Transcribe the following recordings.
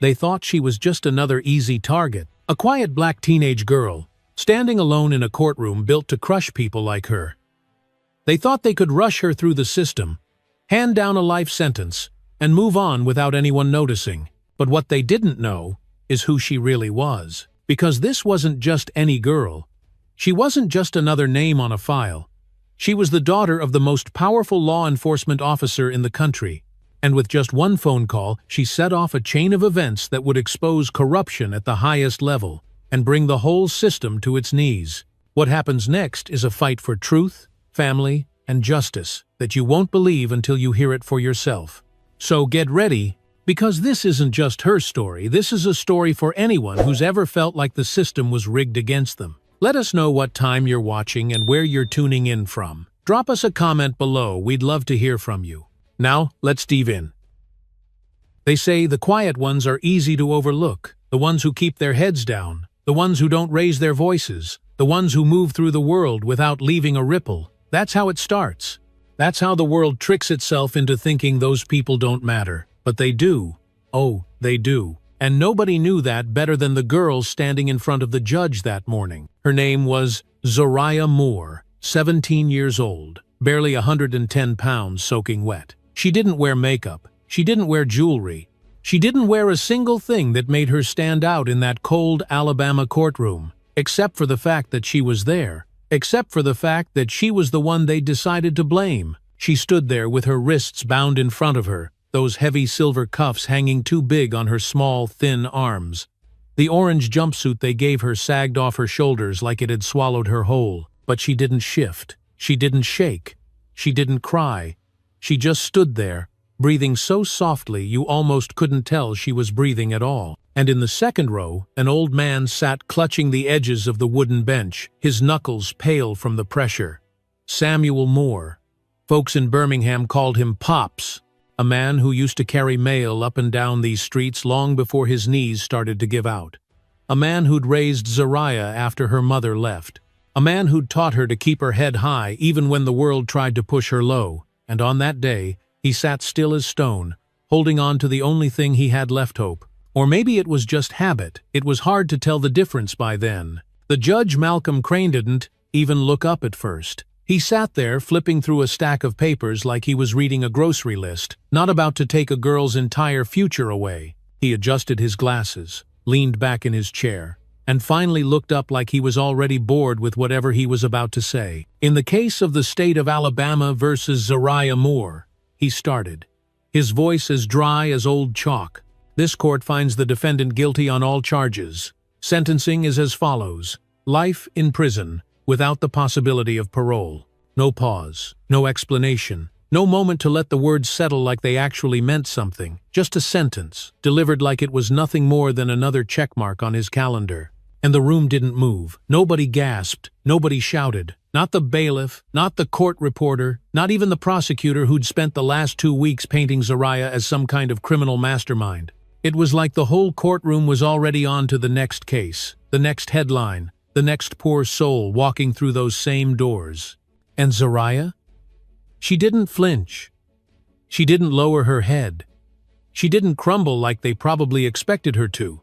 They thought she was just another easy target, a quiet black teenage girl, standing alone in a courtroom built to crush people like her. They thought they could rush her through the system, hand down a life sentence, and move on without anyone noticing. But what they didn't know is who she really was. Because this wasn't just any girl. She wasn't just another name on a file. She was the daughter of the most powerful law enforcement officer in the country. And with just one phone call, she set off a chain of events that would expose corruption at the highest level and bring the whole system to its knees. What happens next is a fight for truth, family, and justice that you won't believe until you hear it for yourself. So get ready, because this isn't just her story. This is a story for anyone who's ever felt like the system was rigged against them. Let us know what time you're watching and where you're tuning in from. Drop us a comment below. We'd love to hear from you. Now, let's dive in. They say the quiet ones are easy to overlook, the ones who keep their heads down, the ones who don't raise their voices, the ones who move through the world without leaving a ripple. That's how it starts. That's how the world tricks itself into thinking those people don't matter. But they do. Oh, they do. And nobody knew that better than the girl standing in front of the judge that morning. Her name was Zariah Moore, 17 years old, barely 110 pounds soaking wet. She didn't wear makeup. She didn't wear jewelry. She didn't wear a single thing that made her stand out in that cold Alabama courtroom, except for the fact that she was there, except for the fact that she was the one they decided to blame. She stood there with her wrists bound in front of her, those heavy silver cuffs hanging too big on her small, thin arms. The orange jumpsuit they gave her sagged off her shoulders like it had swallowed her whole. But she didn't shift. She didn't shake. She didn't cry. She just stood there, breathing so softly you almost couldn't tell she was breathing at all. And in the second row, an old man sat clutching the edges of the wooden bench, his knuckles pale from the pressure. Samuel Moore. Folks in Birmingham called him Pops, a man who used to carry mail up and down these streets long before his knees started to give out. A man who'd raised Zariah after her mother left. A man who'd taught her to keep her head high even when the world tried to push her low. And on that day, he sat still as stone, holding on to the only thing he had left, hope. Or maybe it was just habit. It was hard to tell the difference by then. The judge, Malcolm Crane, didn't even look up at first. He sat there flipping through a stack of papers like he was reading a grocery list, not about to take a girl's entire future away. He adjusted his glasses, leaned back in his chair, and finally looked up like he was already bored with whatever he was about to say. In the case of the state of Alabama versus Zariah Moore, he started, his voice as dry as old chalk. This court finds the defendant guilty on all charges. Sentencing is as follows: life in prison, without the possibility of parole. No pause, no explanation, no moment to let the words settle like they actually meant something. Just a sentence, delivered like it was nothing more than another checkmark on his calendar. And the room didn't move. Nobody gasped. Nobody shouted. Not the bailiff, not the court reporter, not even the prosecutor who'd spent the last 2 weeks painting Zariah as some kind of criminal mastermind. It was like the whole courtroom was already on to the next case, the next headline, the next poor soul walking through those same doors. And Zariah? She didn't flinch. She didn't lower her head. She didn't crumble like they probably expected her to.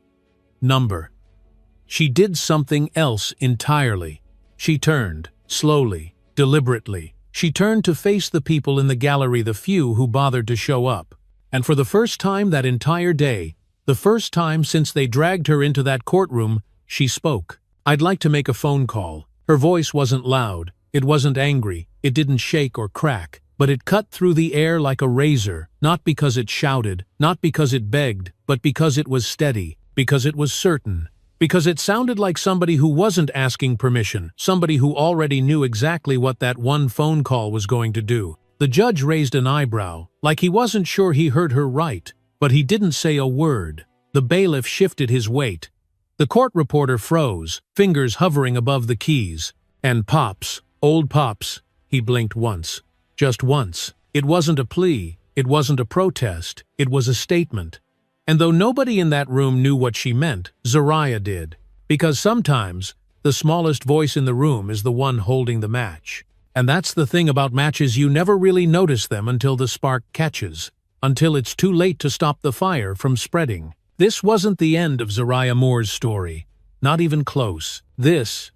She did something else entirely. She turned, slowly, deliberately. She turned to face the people in the gallery, the few who bothered to show up. And for the first time that entire day, the first time since they dragged her into that courtroom, she spoke. "I'd like to make a phone call." Her voice wasn't loud. It wasn't angry. It didn't shake or crack. But it cut through the air like a razor, not because it shouted, not because it begged, but because it was steady, because it was certain. Because it sounded like somebody who wasn't asking permission, somebody who already knew exactly what that one phone call was going to do. The judge raised an eyebrow, like he wasn't sure he heard her right, but he didn't say a word. The bailiff shifted his weight. The court reporter froze, fingers hovering above the keys. And Pops, old Pops, he blinked once. Just once. It wasn't a plea, it wasn't a protest, it was a statement. And though nobody in that room knew what she meant, Zariah did. Because sometimes, the smallest voice in the room is the one holding the match. And that's the thing about matches, you never really notice them until the spark catches. Until it's too late to stop the fire from spreading. This wasn't the end of Zariah Moore's story. Not even close. This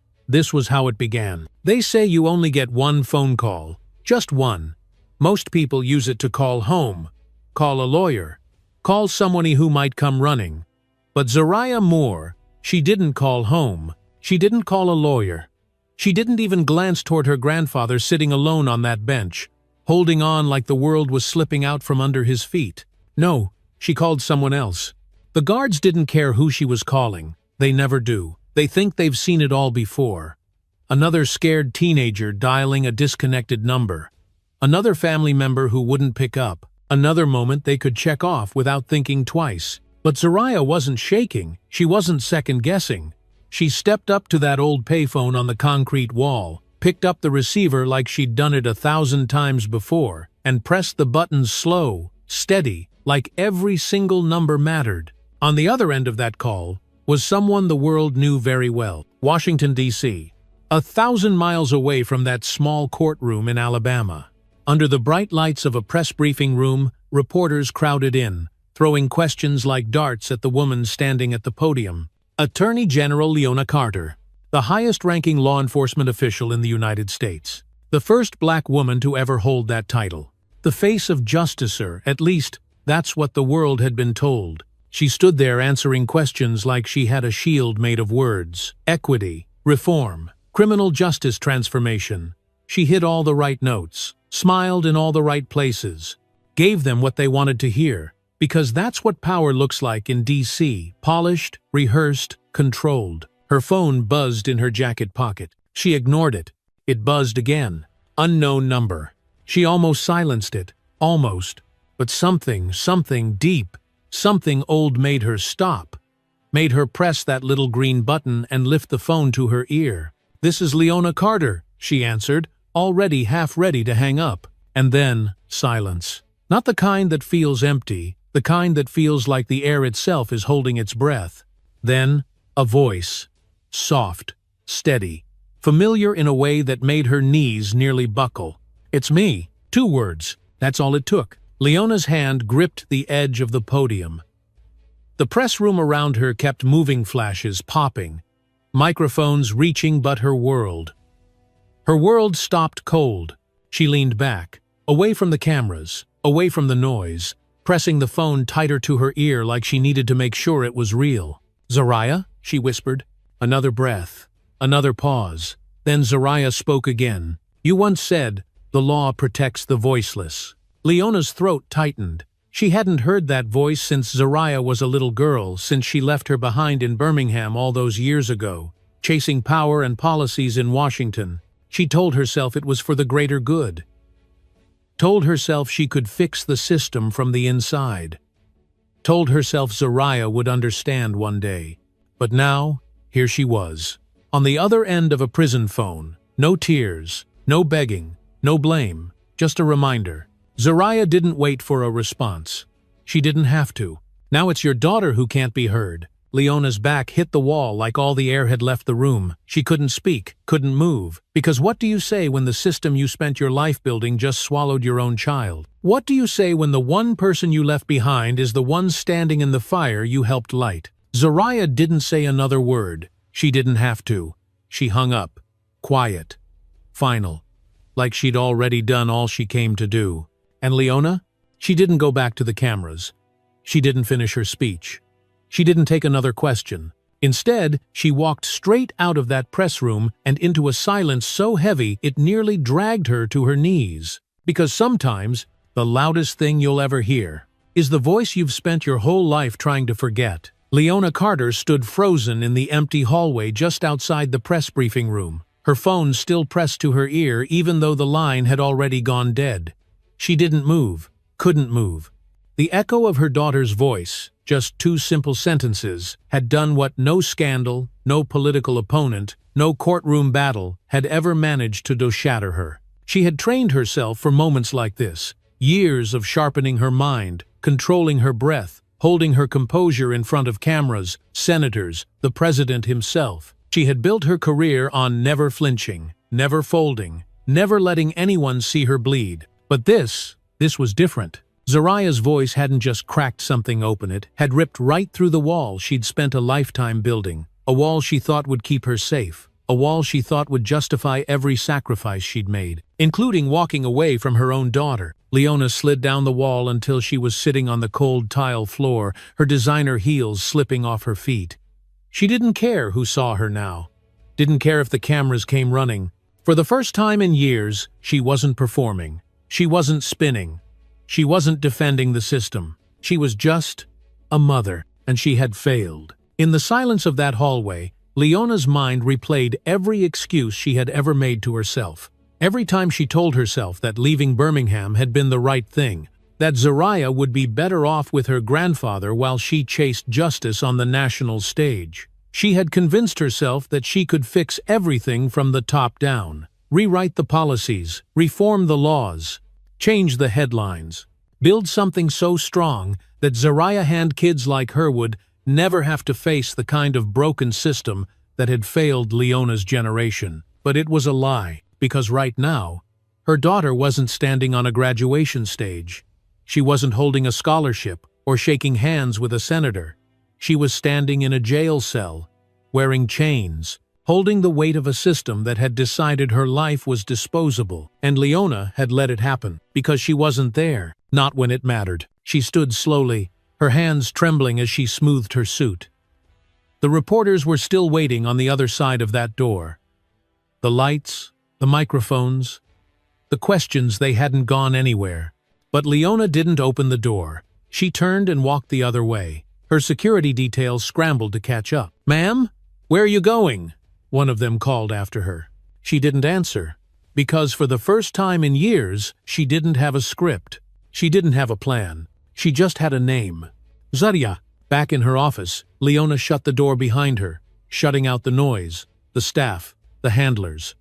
was how it began. They say you only get one phone call. Just one. Most people use it to call home, call a lawyer, call someone who might come running. But Zariah Moore, she didn't call home. She didn't call a lawyer. She didn't even glance toward her grandfather sitting alone on that bench, holding on like the world was slipping out from under his feet. No, she called someone else. The guards didn't care who she was calling. They never do. They think they've seen it all before. Another scared teenager dialing a disconnected number. Another family member who wouldn't pick up. Another moment they could check off without thinking twice. But Zariah wasn't shaking. She wasn't second-guessing. She stepped up to that old payphone on the concrete wall, picked up the receiver like she'd done it 1,000 times before, and pressed the buttons slow, steady, like every single number mattered. On the other end of that call was someone the world knew very well. Washington, D.C. 1,000 miles away from that small courtroom in Alabama. Under the bright lights of a press briefing room, reporters crowded in, throwing questions like darts at the woman standing at the podium. Attorney General Leona Carter, the highest-ranking law enforcement official in the United States. The first black woman to ever hold that title. The face of justicer, at least, that's what the world had been told. She stood there answering questions like she had a shield made of words. Equity, reform, criminal justice transformation. She hit all the right notes, smiled in all the right places, gave them what they wanted to hear. Because that's what power looks like in D.C. Polished, rehearsed, controlled. Her phone buzzed in her jacket pocket. She ignored it. It buzzed again. Unknown number. She almost silenced it. Almost. But something deep, something old made her stop. Made her press that little green button and lift the phone to her ear. "This is Leona Carter," she answered, already half ready to hang up. And then, silence. Not the kind that feels empty. The kind that feels like the air itself is holding its breath. Then, a voice. Soft, steady, familiar in a way that made her knees nearly buckle. "It's me." 2 words. That's all it took. Leona's hand gripped the edge of the podium. The press room around her kept moving, flashes popping, microphones reaching, but her world stopped cold. She leaned back, away from the cameras, away from the noise, pressing the phone tighter to her ear like she needed to make sure it was real. "Zariah?" she whispered. Another breath, another pause. Then Zariah spoke again. "You once said, 'The law protects the voiceless.'" Leona's throat tightened. She hadn't heard that voice since Zariah was a little girl, since she left her behind in Birmingham all those years ago, chasing power and policies in Washington. She told herself it was for the greater good. Told herself she could fix the system from the inside. Told herself Zariah would understand one day. But now, here she was, on the other end of a prison phone. No tears, no begging, no blame, just a reminder. Zariah didn't wait for a response. She didn't have to. "Now it's your daughter who can't be heard." Leona's back hit the wall like all the air had left the room. She couldn't speak, couldn't move. Because what do you say when the system you spent your life building just swallowed your own child? What do you say when the one person you left behind is the one standing in the fire you helped light? Zariah didn't say another word. She didn't have to. She hung up. Quiet. Final. Like she'd already done all she came to do. And Leona? She didn't go back to the cameras. She didn't finish her speech. She didn't take another question. Instead, she walked straight out of that press room and into a silence so heavy it nearly dragged her to her knees. Because sometimes, the loudest thing you'll ever hear is the voice you've spent your whole life trying to forget. Leona Carter stood frozen in the empty hallway just outside the press briefing room, her phone still pressed to her ear even though the line had already gone dead. She didn't move, couldn't move. The echo of her daughter's voice, just 2 simple sentences, had done what no scandal, no political opponent, no courtroom battle had ever managed to shatter her. She had trained herself for moments like this, years of sharpening her mind, controlling her breath, holding her composure in front of cameras, senators, the president himself. She had built her career on never flinching, never folding, never letting anyone see her bleed. But this was different. Zariah's voice hadn't just cracked something open, it had ripped right through the wall she'd spent a lifetime building, a wall she thought would keep her safe, a wall she thought would justify every sacrifice she'd made, including walking away from her own daughter. Leona slid down the wall until she was sitting on the cold tile floor, her designer heels slipping off her feet. She didn't care who saw her now. Didn't care if the cameras came running. For the first time in years, she wasn't performing. She wasn't spinning. She wasn't defending the system. She was just a mother, and she had failed. In the silence of that hallway, Leona's mind replayed every excuse she had ever made to herself. Every time she told herself that leaving Birmingham had been the right thing, that Zariah would be better off with her grandfather while she chased justice on the national stage. She had convinced herself that she could fix everything from the top down. Rewrite the policies, reform the laws, change the headlines, build something so strong that Zariah-hand kids like her would never have to face the kind of broken system that had failed Leona's generation. But it was a lie, because right now, her daughter wasn't standing on a graduation stage. She wasn't holding a scholarship or shaking hands with a senator. She was standing in a jail cell, wearing chains, holding the weight of a system that had decided her life was disposable, and Leona had let it happen, because she wasn't there, not when it mattered. She stood slowly, her hands trembling as she smoothed her suit. The reporters were still waiting on the other side of that door. The lights, the microphones, the questions, they hadn't gone anywhere. But Leona didn't open the door. She turned and walked the other way. Her security details scrambled to catch up. "Ma'am, where are you going?" one of them called after her. She didn't answer, because for the first time in years, she didn't have a script. She didn't have a plan. She just had a name. Zariah. Back in her office, Leona shut the door behind her, shutting out the noise, the staff, the handlers.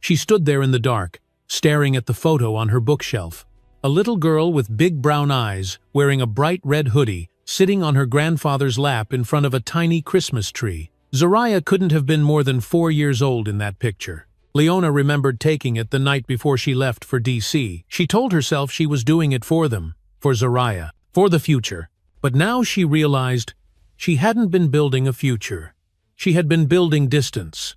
She stood there in the dark, staring at the photo on her bookshelf. A little girl with big brown eyes, wearing a bright red hoodie, sitting on her grandfather's lap in front of a tiny Christmas tree. Zariah couldn't have been more than 4 years old in that picture. Leona remembered taking it the night before she left for DC. She told herself she was doing it for them, for Zariah, for the future. But now she realized she hadn't been building a future. She had been building distance,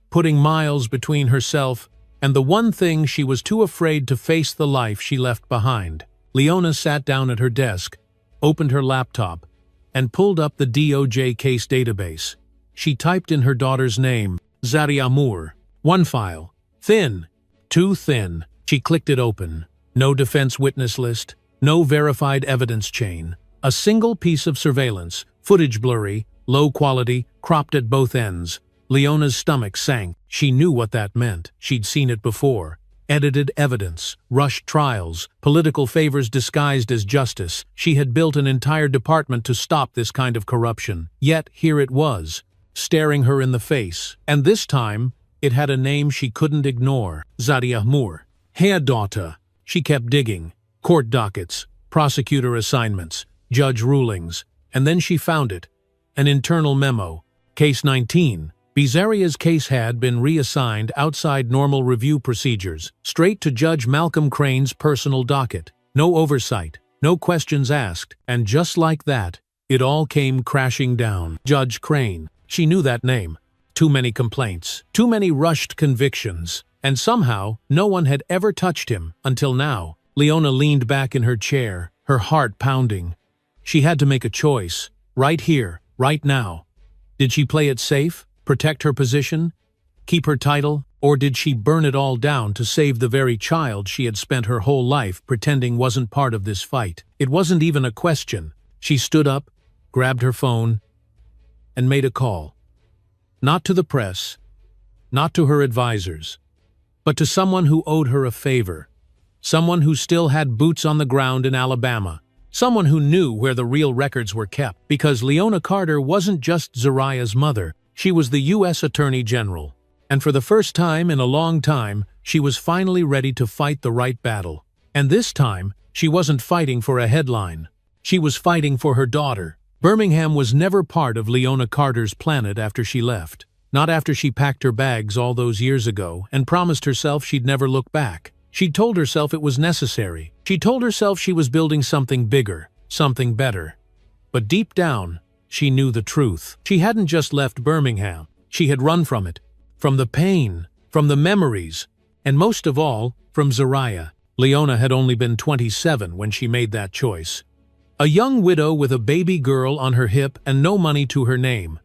putting miles between herself and the one thing she was too afraid to face, the life she left behind. Leona sat down at her desk, opened her laptop, and pulled up the DOJ case database. She typed in her daughter's name, Zariah Moore. One file. Thin. Too thin. She clicked it open. No defense witness list. No verified evidence chain. A single piece of surveillance. Footage blurry, low quality, cropped at both ends. Leona's stomach sank. She knew what that meant. She'd seen it before. Edited evidence, rushed trials, political favors disguised as justice. She had built an entire department to stop this kind of corruption. Yet here it was, staring her in the face. And this time, it had a name she couldn't ignore. Zariah Moore. Her daughter. She kept digging. Court dockets, prosecutor assignments, judge rulings. And then she found it. An internal memo. Case 19. Zariah's case had been reassigned outside normal review procedures, straight to Judge Malcolm Crane's personal docket. No oversight, no questions asked, and just like that, it all came crashing down. Judge Crane. She knew that name. Too many complaints, too many rushed convictions, and somehow no one had ever touched him until now. Leona leaned back in her chair, her heart pounding. She had to make a choice, right here, right now. Did she play it safe? Protect her position? Keep her title? Or did she burn it all down to save the very child she had spent her whole life pretending wasn't part of this fight? It wasn't even a question. She stood up, grabbed her phone, and made a call. Not to the press, not to her advisors, but to someone who owed her a favor. Someone who still had boots on the ground in Alabama. Someone who knew where the real records were kept. Because Leona Carter wasn't just Zariah's mother. She was the U.S. Attorney General, and for the first time in a long time, she was finally ready to fight the right battle. And this time, she wasn't fighting for a headline. She was fighting for her daughter. Birmingham was never part of Leona Carter's planet after she left. Not after she packed her bags all those years ago and promised herself she'd never look back. She told herself it was necessary. She told herself she was building something bigger, something better. But deep down, she knew the truth. She hadn't just left Birmingham. She had run from it. From the pain, from the memories, and most of all, from Zariah. Leona had only been 27 when she made that choice. A young widow with a baby girl on her hip and no money to her name.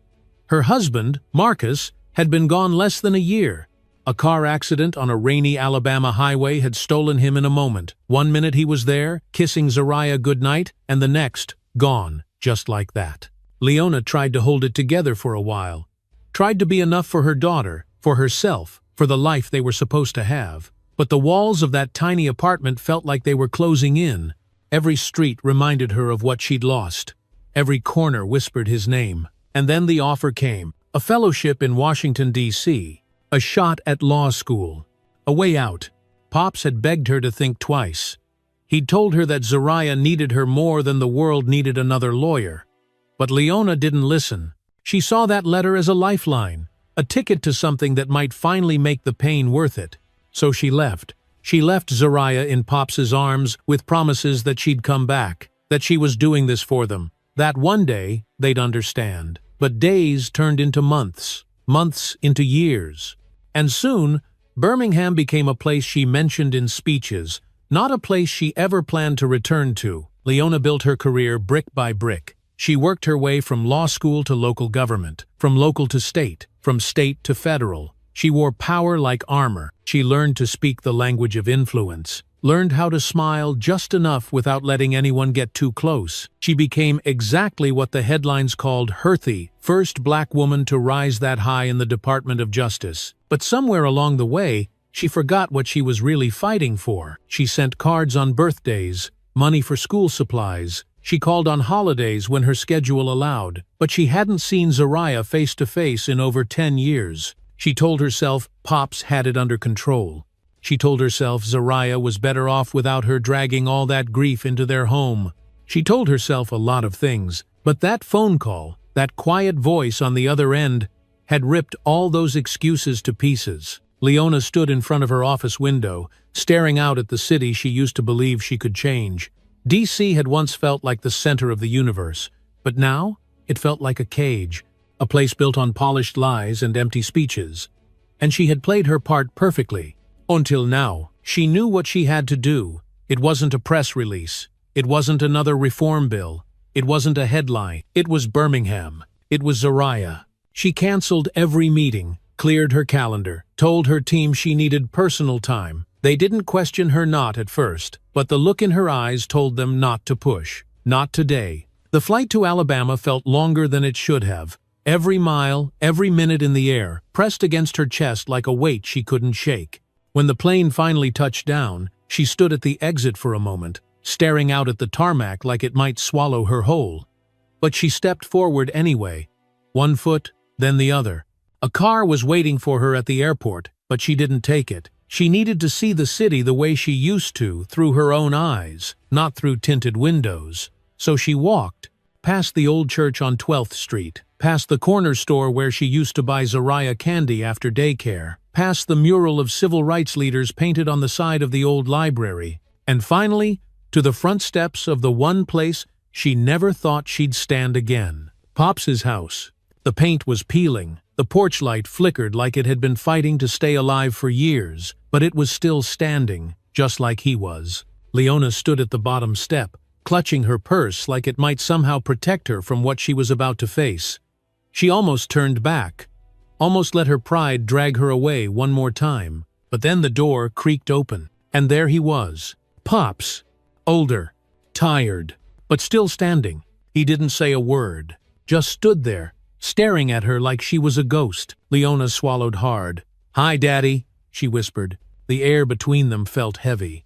Her husband, Marcus, had been gone less than a year. A car accident on a rainy Alabama highway had stolen him in a moment. One minute he was there, kissing Zariah goodnight, and the next, gone, just like that. Leona tried to hold it together for a while. Tried to be enough for her daughter, for herself, for the life they were supposed to have. But the walls of that tiny apartment felt like they were closing in. Every street reminded her of what she'd lost. Every corner whispered his name. And then the offer came. A fellowship in Washington, D.C. A shot at law school. A way out. Pops had begged her to think twice. He'd told her that Zariah needed her more than the world needed another lawyer. But Leona didn't listen. She saw that letter as a lifeline, a ticket to something that might finally make the pain worth it. So she left. She left Zariah in Pops's arms with promises that she'd come back, that she was doing this for them, that one day they'd understand. But days turned into months, months into years. And soon, Birmingham became a place she mentioned in speeches, not a place she ever planned to return to. Leona built her career brick by brick. She worked her way from law school to local government, from local to state, from state to federal. She wore power like armor. She learned to speak the language of influence, learned how to smile just enough without letting anyone get too close. She became exactly what the headlines called Herthy, first black woman to rise that high in the Department of Justice. But somewhere along the way, she forgot what she was really fighting for. She sent cards on birthdays, money for school supplies. She called on holidays when her schedule allowed. But she hadn't seen Zariah face to face in over 10 years. She told herself Pops had it under control. She told herself Zariah was better off without her dragging all that grief into their home. She told herself a lot of things, but that phone call, that quiet voice on the other end, had ripped all those excuses to pieces. Leona stood in front of her office window, staring out at the city she used to believe she could change. D.C. had once felt like the center of the universe, but now it felt like a cage, a place built on polished lies and empty speeches. And she had played her part perfectly. Until now, she knew what she had to do. It wasn't a press release. It wasn't another reform bill. It wasn't a headline. It was Birmingham. It was Zariah. She canceled every meeting, cleared her calendar, told her team she needed personal time. They didn't question her not at first, but the look in her eyes told them not to push. Not today. The flight to Alabama felt longer than it should have. Every mile, every minute in the air, pressed against her chest like a weight she couldn't shake. When the plane finally touched down, she stood at the exit for a moment, staring out at the tarmac like it might swallow her whole. But she stepped forward anyway. One foot, then the other. A car was waiting for her at the airport, but she didn't take it. She needed to see the city the way she used to, through her own eyes, not through tinted windows. So she walked, past the old church on 12th Street, past the corner store where she used to buy Zariah candy after daycare, past the mural of civil rights leaders painted on the side of the old library, and finally, to the front steps of the one place she never thought she'd stand again. Pops's house. The paint was peeling. The porch light flickered like it had been fighting to stay alive for years, but it was still standing, just like he was. Leona stood at the bottom step, clutching her purse like it might somehow protect her from what she was about to face. She almost turned back, almost let her pride drag her away one more time. But then the door creaked open, and there he was. Pops. Older, tired, but still standing. He didn't say a word, just stood there, staring at her like she was a ghost. Leona swallowed hard. "Hi, Daddy," she whispered. The air between them felt heavy.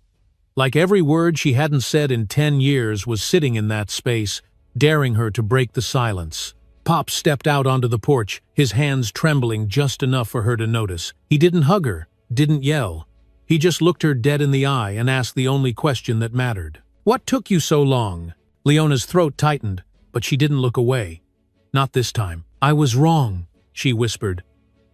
Like every word she hadn't said in 10 years was sitting in that space, daring her to break the silence. Pop stepped out onto the porch, his hands trembling just enough for her to notice. He didn't hug her, didn't yell. He just looked her dead in the eye and asked the only question that mattered. "What took you so long?" Leona's throat tightened, but she didn't look away. Not this time. "I was wrong," she whispered.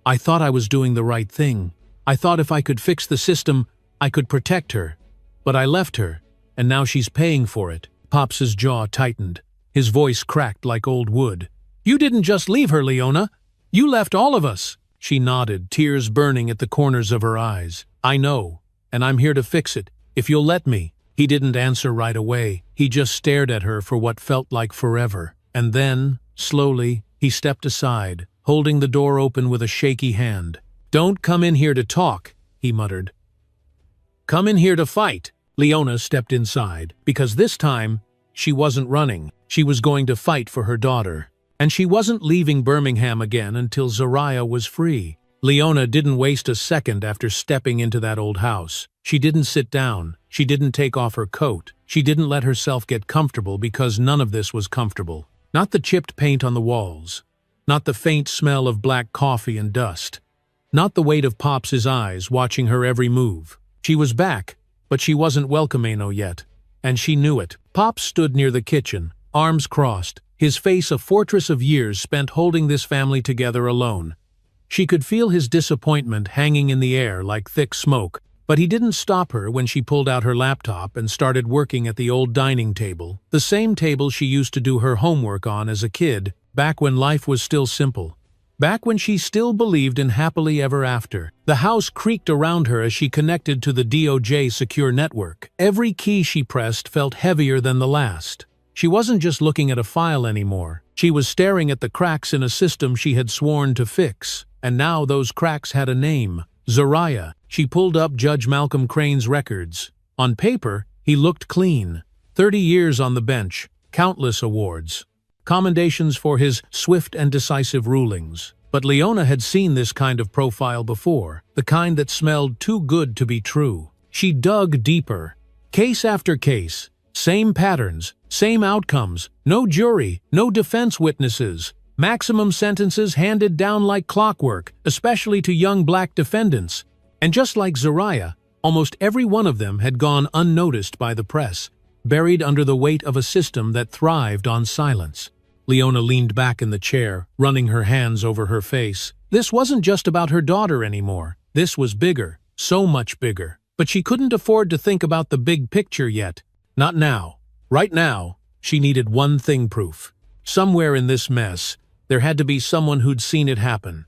"I thought I was doing the right thing. I thought if I could fix the system, I could protect her. But I left her, and now she's paying for it. Pops's jaw tightened. His voice cracked like old wood. You didn't just leave her, Leona. You left all of us. She nodded, tears burning at the corners of her eyes. I know, and I'm here to fix it, if you'll let me. He didn't answer right away. He just stared at her for what felt like forever. And then, slowly, he stepped aside, holding the door open with a shaky hand. Don't come in here to talk, he muttered. Come in here to fight. Leona stepped inside, because this time, she wasn't running. She was going to fight for her daughter. And she wasn't leaving Birmingham again until Zariah was free. Leona didn't waste a second after stepping into that old house. She didn't sit down. She didn't take off her coat. She didn't let herself get comfortable because none of this was comfortable. Not the chipped paint on the walls. Not the faint smell of black coffee and dust. Not the weight of Pops's eyes watching her every move. She was back, but she wasn't welcoming yet. And she knew it. Pops stood near the kitchen, arms crossed, his face a fortress of years spent holding this family together alone. She could feel his disappointment hanging in the air like thick smoke, but he didn't stop her when she pulled out her laptop and started working at the old dining table, the same table she used to do her homework on as a kid, back when life was still simple. Back when she still believed in happily ever after. The house creaked around her as she connected to the DOJ secure network. Every key she pressed felt heavier than the last. She wasn't just looking at a file anymore. She was staring at the cracks in a system she had sworn to fix. And now those cracks had a name. Zariah. She pulled up Judge Malcolm Crane's records. On paper, he looked clean. 30 years on the bench. Countless awards. Commendations for his swift and decisive rulings. But Leona had seen this kind of profile before, the kind that smelled too good to be true. She dug deeper. Case after case, same patterns, same outcomes, no jury, no defense witnesses, maximum sentences handed down like clockwork, especially to young black defendants. And just like Zariah, almost every one of them had gone unnoticed by the press, buried under the weight of a system that thrived on silence. Leona leaned back in the chair, running her hands over her face. This wasn't just about her daughter anymore. This was bigger, so much bigger. But she couldn't afford to think about the big picture yet. Not now. Right now, she needed one thing proof. Somewhere in this mess, there had to be someone who'd seen it happen.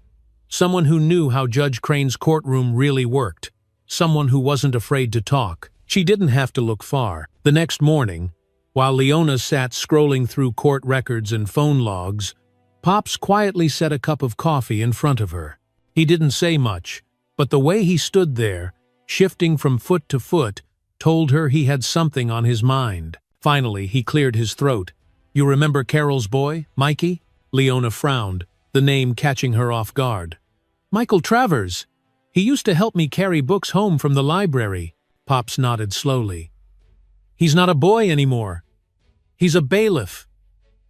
Someone who knew how Judge Crane's courtroom really worked. Someone who wasn't afraid to talk. She didn't have to look far. The next morning, while Leona sat scrolling through court records and phone logs, Pops quietly set a cup of coffee in front of her. He didn't say much, but the way he stood there, shifting from foot to foot, told her he had something on his mind. Finally, he cleared his throat. You remember Carol's boy, Mikey? Leona frowned, the name catching her off guard. Michael Travers. He used to help me carry books home from the library. Pops nodded slowly. He's not a boy anymore. He's a bailiff.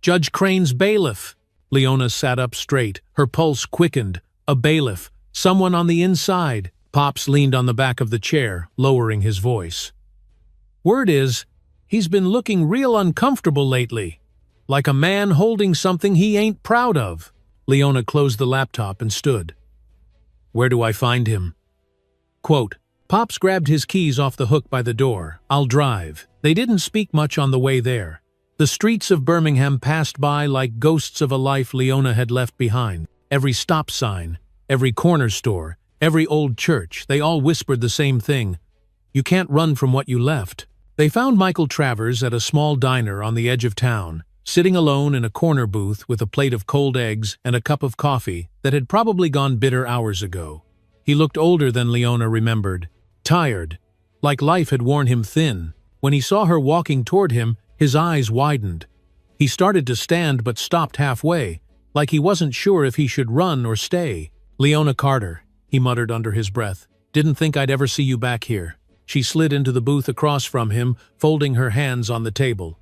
Judge Crane's bailiff. Leona sat up straight, her pulse quickened. A bailiff. Someone on the inside. Pops leaned on the back of the chair, lowering his voice. Word is, he's been looking real uncomfortable lately. Like a man holding something he ain't proud of. Leona closed the laptop and stood. Where do I find him? Quote, Pops grabbed his keys off the hook by the door. I'll drive. They didn't speak much on the way there. The streets of Birmingham passed by like ghosts of a life Leona had left behind. Every stop sign, every corner store, every old church, they all whispered the same thing. You can't run from what you left. They found Michael Travers at a small diner on the edge of town, sitting alone in a corner booth with a plate of cold eggs and a cup of coffee that had probably gone bitter hours ago. He looked older than Leona remembered, tired, like life had worn him thin. When he saw her walking toward him, his eyes widened. He started to stand but stopped halfway, like he wasn't sure if he should run or stay. Leona Carter, he muttered under his breath. Didn't think I'd ever see you back here. She slid into the booth across from him, folding her hands on the table.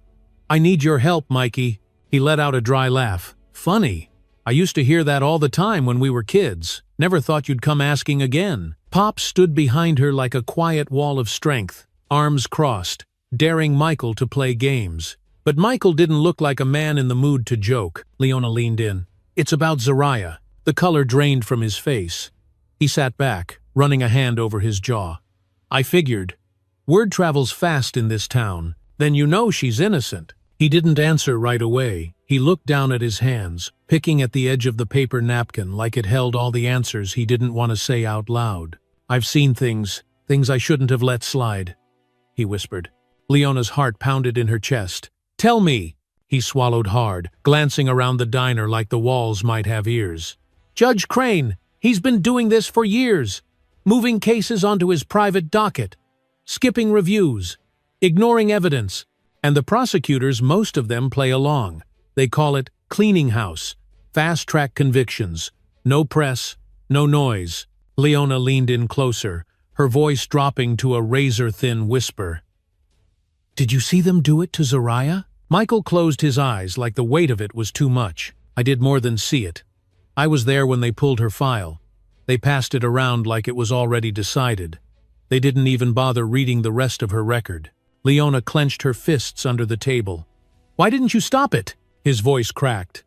I need your help, Mikey. He let out a dry laugh. Funny. I used to hear that all the time when we were kids. Never thought you'd come asking again. Pop stood behind her like a quiet wall of strength, arms crossed, daring Michael to play games. But Michael didn't look like a man in the mood to joke. Leona leaned in. It's about Zariah. The color drained from his face. He sat back, running a hand over his jaw. I figured. Word travels fast in this town. Then you know she's innocent." He didn't answer right away. He looked down at his hands, picking at the edge of the paper napkin like it held all the answers he didn't want to say out loud. "I've seen things I shouldn't have let slide," he whispered. Leona's heart pounded in her chest. "Tell me!" He swallowed hard, glancing around the diner like the walls might have ears. "Judge Crane, he's been doing this for years. Moving cases onto his private docket, skipping reviews, ignoring evidence, and the prosecutors, most of them play along. They call it cleaning house, fast-track convictions, no press, no noise." Leona leaned in closer, her voice dropping to a razor-thin whisper. "Did you see them do it to Zariah?" Michael closed his eyes like the weight of it was too much. "I did more than see it. I was there when they pulled her file. They passed it around like it was already decided. They didn't even bother reading the rest of her record." Leona clenched her fists under the table. "Why didn't you stop it?" His voice cracked.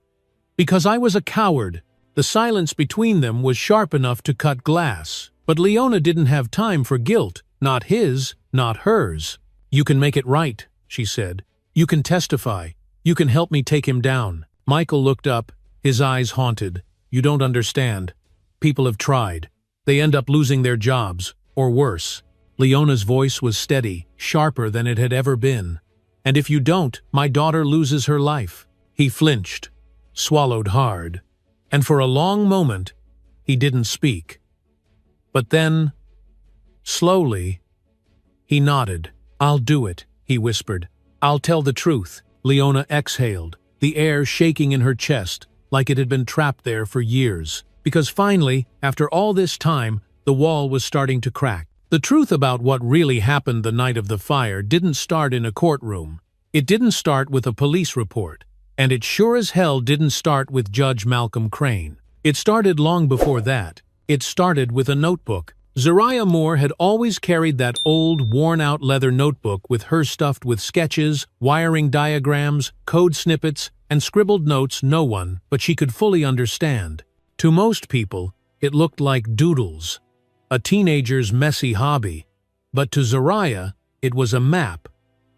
"Because I was a coward." The silence between them was sharp enough to cut glass. But Leona didn't have time for guilt. Not his, not hers. "You can make it right," she said. "You can testify. You can help me take him down." Michael looked up, his eyes haunted. "You don't understand. People have tried. They end up losing their jobs, or worse." Leona's voice was steady, sharper than it had ever been. "And if you don't, my daughter loses her life." He flinched, swallowed hard, and for a long moment, he didn't speak. But then, slowly, he nodded. "I'll do it," he whispered. "I'll tell the truth." Leona exhaled, the air shaking in her chest like it had been trapped there for years. Because finally, after all this time, the wall was starting to crack. The truth about what really happened the night of the fire didn't start in a courtroom. It didn't start with a police report. And it sure as hell didn't start with Judge Malcolm Crane. It started long before that. It started with a notebook. Zariah Moore had always carried that old, worn-out leather notebook with her stuffed with sketches, wiring diagrams, code snippets, and scribbled notes no one but she could fully understand. To most people, it looked like doodles, a teenager's messy hobby. But to Zariah, it was a map.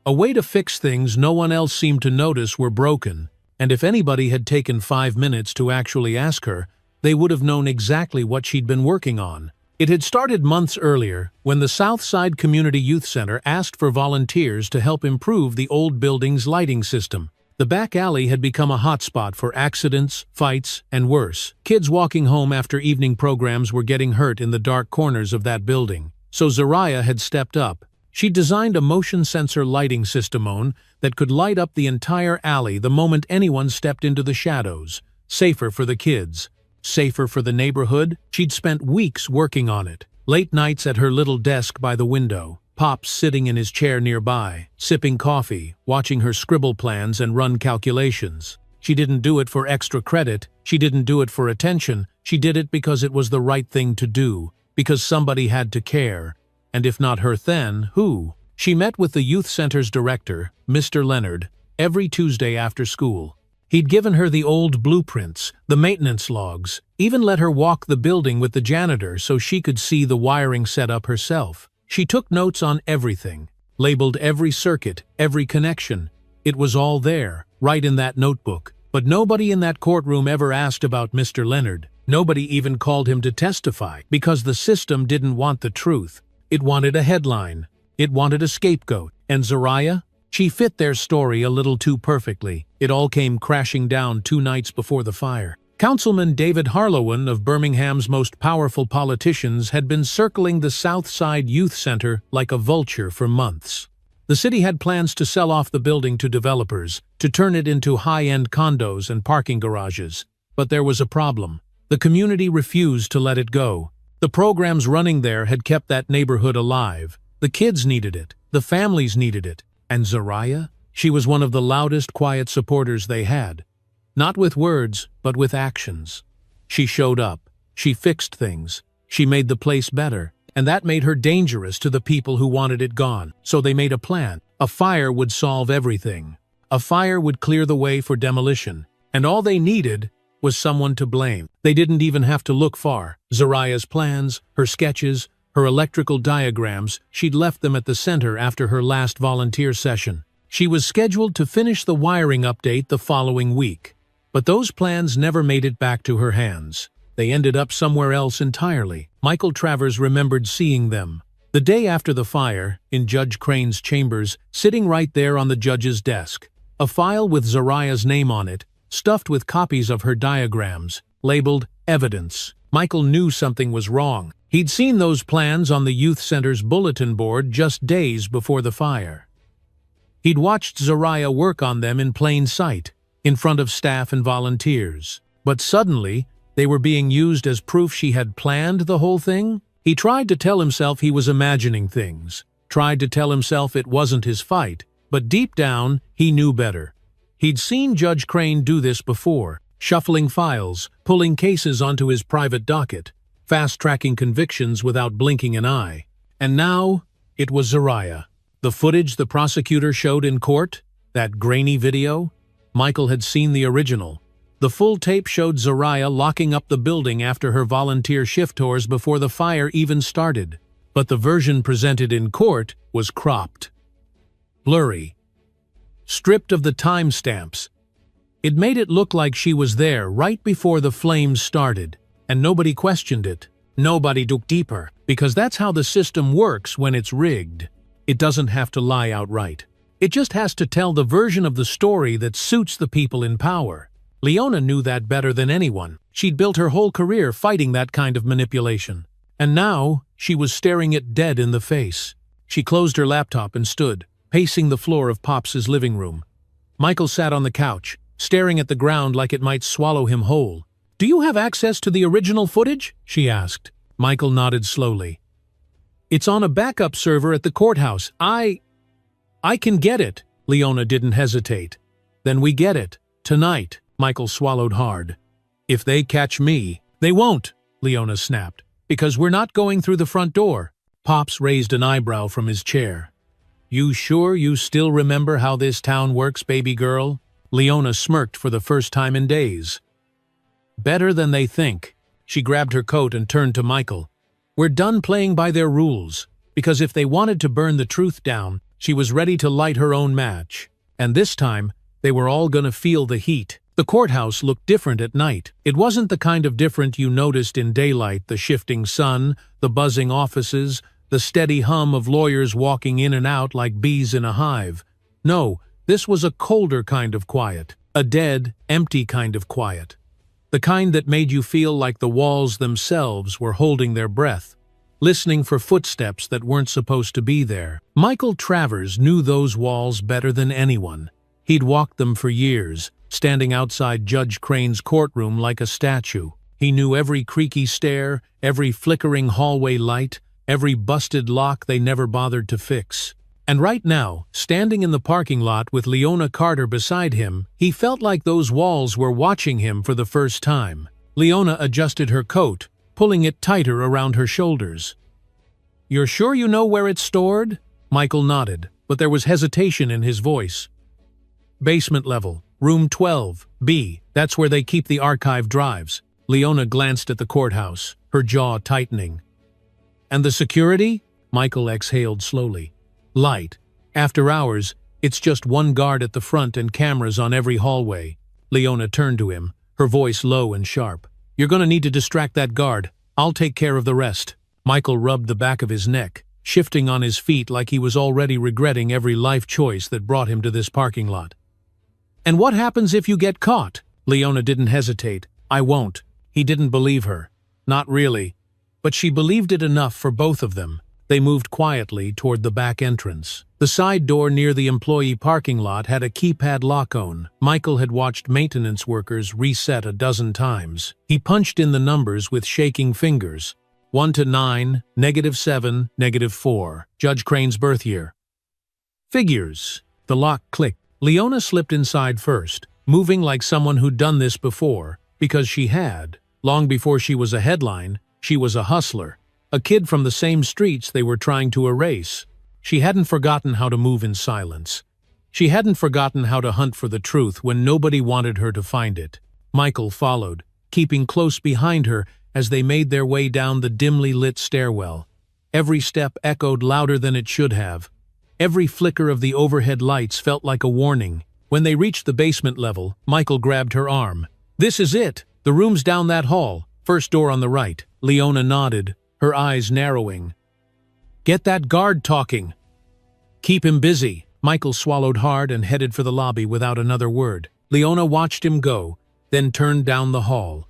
A way to fix things no one else seemed to notice were broken, and if anybody had taken 5 minutes to actually ask her, they would have known exactly what she'd been working on. It had started months earlier, when the Southside Community Youth Center asked for volunteers to help improve the old building's lighting system. The back alley had become a hotspot for accidents, fights, and worse. Kids walking home after evening programs were getting hurt in the dark corners of that building. So Zariah had stepped up. She designed a motion sensor lighting system that could light up the entire alley the moment anyone stepped into the shadows. Safer for the kids. Safer for the neighborhood. She'd spent weeks working on it. Late nights at her little desk by the window. Pops sitting in his chair nearby, sipping coffee, watching her scribble plans and run calculations. She didn't do it for extra credit. She didn't do it for attention. She did it because it was the right thing to do. Because somebody had to care. And if not her then, who? She met with the youth center's director, Mr. Leonard, every Tuesday after school. He'd given her the old blueprints, the maintenance logs, even let her walk the building with the janitor so she could see the wiring setup herself. She took notes on everything, labeled every circuit, every connection. It was all there, right in that notebook. But nobody in that courtroom ever asked about Mr. Leonard. Nobody even called him to testify, because the system didn't want the truth. It wanted a headline. It wanted a scapegoat. And Zariah? She fit their story a little too perfectly. It all came crashing down 2 nights before the fire. Councilman David Harlowan of Birmingham's most powerful politicians had been circling the Southside Youth Center like a vulture for months. The city had plans to sell off the building to developers, to turn it into high-end condos and parking garages. But there was a problem. The community refused to let it go. The programs running there had kept that neighborhood alive. The kids needed it. The families needed it. And Zariah? She was one of the loudest, quiet supporters they had. Not with words, but with actions. She showed up. She fixed things. She made the place better. And that made her dangerous to the people who wanted it gone. So they made a plan. A fire would solve everything. A fire would clear the way for demolition. And all they needed was someone to blame. They didn't even have to look far. Zariah's plans, her sketches, Her electrical diagrams, she'd left them at the center after her last volunteer session. She was scheduled to finish the wiring update the following week. But those plans never made it back to her hands. They ended up somewhere else entirely. Michael Travers remembered seeing them. The day after the fire, in Judge Crane's chambers, sitting right there on the judge's desk. A file with Zariah's name on it, stuffed with copies of her diagrams, labeled Evidence. Michael knew something was wrong. He'd seen those plans on the youth center's bulletin board just days before the fire. He'd watched Zariah work on them in plain sight, in front of staff and volunteers. But suddenly, they were being used as proof she had planned the whole thing? He tried to tell himself he was imagining things, tried to tell himself it wasn't his fight, but deep down, he knew better. He'd seen Judge Crane do this before, shuffling files, pulling cases onto his private docket, fast-tracking convictions without blinking an eye. And now, it was Zariah. The footage the prosecutor showed in court, that grainy video, Michael had seen the original. The full tape showed Zariah locking up the building after her volunteer shift tours before the fire even started. But the version presented in court was cropped, blurry, stripped of the timestamps. It made it look like she was there right before the flames started, and nobody questioned it. Nobody dug deeper, because that's how the system works when it's rigged. It doesn't have to lie outright. It just has to tell the version of the story that suits the people in power. Leona knew that better than anyone. She'd built her whole career fighting that kind of manipulation. And now, she was staring it dead in the face. She closed her laptop and stood, pacing the floor of Pops's living room. Michael sat on the couch, staring at the ground like it might swallow him whole. "Do you have access to the original footage?" she asked. Michael nodded slowly. "It's on a backup server at the courthouse. I can get it." Leona didn't hesitate. "Then we get it. Tonight." Michael swallowed hard. "If they catch me." "They won't," Leona snapped, "because we're not going through the front door." Pops raised an eyebrow from his chair. "You sure you still remember how this town works, baby girl?" Leona smirked for the first time in days. "Better than they think." She grabbed her coat and turned to Michael. "We're done playing by their rules, because if they wanted to burn the truth down, she was ready to light her own match. And this time, they were all gonna feel the heat. The courthouse looked different at night. It wasn't the kind of different you noticed in daylight, the shifting sun, the buzzing offices, the steady hum of lawyers walking in and out like bees in a hive. No, this was a colder kind of quiet, a dead, empty kind of quiet. The kind that made you feel like the walls themselves were holding their breath, listening for footsteps that weren't supposed to be there. Michael Travers knew those walls better than anyone. He'd walked them for years, standing outside Judge Crane's courtroom like a statue. He knew every creaky stair, every flickering hallway light, every busted lock they never bothered to fix. And right now, standing in the parking lot with Leona Carter beside him, he felt like those walls were watching him for the first time. Leona adjusted her coat, pulling it tighter around her shoulders. "You're sure you know where it's stored?" Michael nodded, but there was hesitation in his voice. "Basement level. Room 12B, that's where they keep the archive drives." Leona glanced at the courthouse, her jaw tightening. "And the security?" Michael exhaled slowly. "Light. After hours, it's just one guard at the front and cameras on every hallway." Leona turned to him, her voice low and sharp. "You're gonna need to distract that guard. I'll take care of the rest." Michael rubbed the back of his neck, shifting on his feet like he was already regretting every life choice that brought him to this parking lot. "And what happens if you get caught?" Leona didn't hesitate. "I won't." He didn't believe her. Not really. But she believed it enough for both of them. They moved quietly toward the back entrance. The side door near the employee parking lot had a keypad lock on. Michael had watched maintenance workers reset a dozen times. He punched in the numbers with shaking fingers. 1 to 9, -7, -4. Judge Crane's birth year. Figures. The lock clicked. Leona slipped inside first, moving like someone who'd done this before, because she had. Long before she was a headline, she was a hustler, a kid from the same streets they were trying to erase. She hadn't forgotten how to move in silence. She hadn't forgotten how to hunt for the truth when nobody wanted her to find it. Michael followed, keeping close behind her as they made their way down the dimly lit stairwell. Every step echoed louder than it should have. Every flicker of the overhead lights felt like a warning. When they reached the basement level, Michael grabbed her arm. "This is it! The room's down that hall. First door on the right." Leona nodded, her eyes narrowing. "Get that guard talking. Keep him busy." Michael swallowed hard and headed for the lobby without another word. Leona watched him go, then turned down the hall.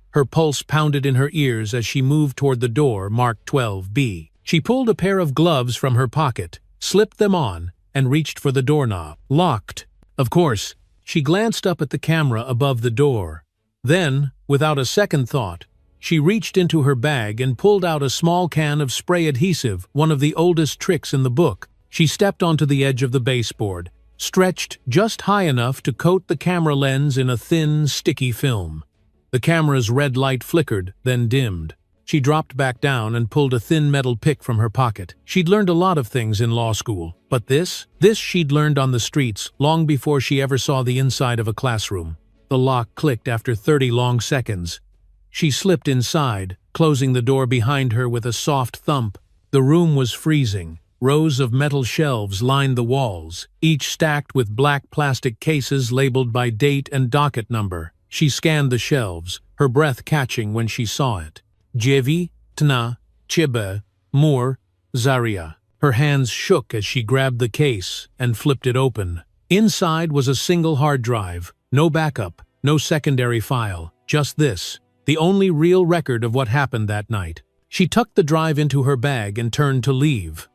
Her pulse pounded in her ears as she moved toward the door marked 12B. She pulled a pair of gloves from her pocket, slipped them on, and reached for the doorknob. Locked. Of course. She glanced up at the camera above the door. Then, without a second thought, she reached into her bag and pulled out a small can of spray adhesive, one of the oldest tricks in the book. She stepped onto the edge of the baseboard, stretched just high enough to coat the camera lens in a thin, sticky film. The camera's red light flickered, then dimmed. She dropped back down and pulled a thin metal pick from her pocket. She'd learned a lot of things in law school, but this she'd learned on the streets long before she ever saw the inside of a classroom. The lock clicked after 30 long seconds. She slipped inside, closing the door behind her with a soft thump. The room was freezing. Rows of metal shelves lined the walls, each stacked with black plastic cases labeled by date and docket number. She scanned the shelves, her breath catching when she saw it. Jevi, Tna, Chiba, Moore, Zaria. Her hands shook as she grabbed the case and flipped it open. Inside was a single hard drive, no backup, no secondary file, just this, the only real record of what happened that night. She tucked the drive into her bag and turned to leave.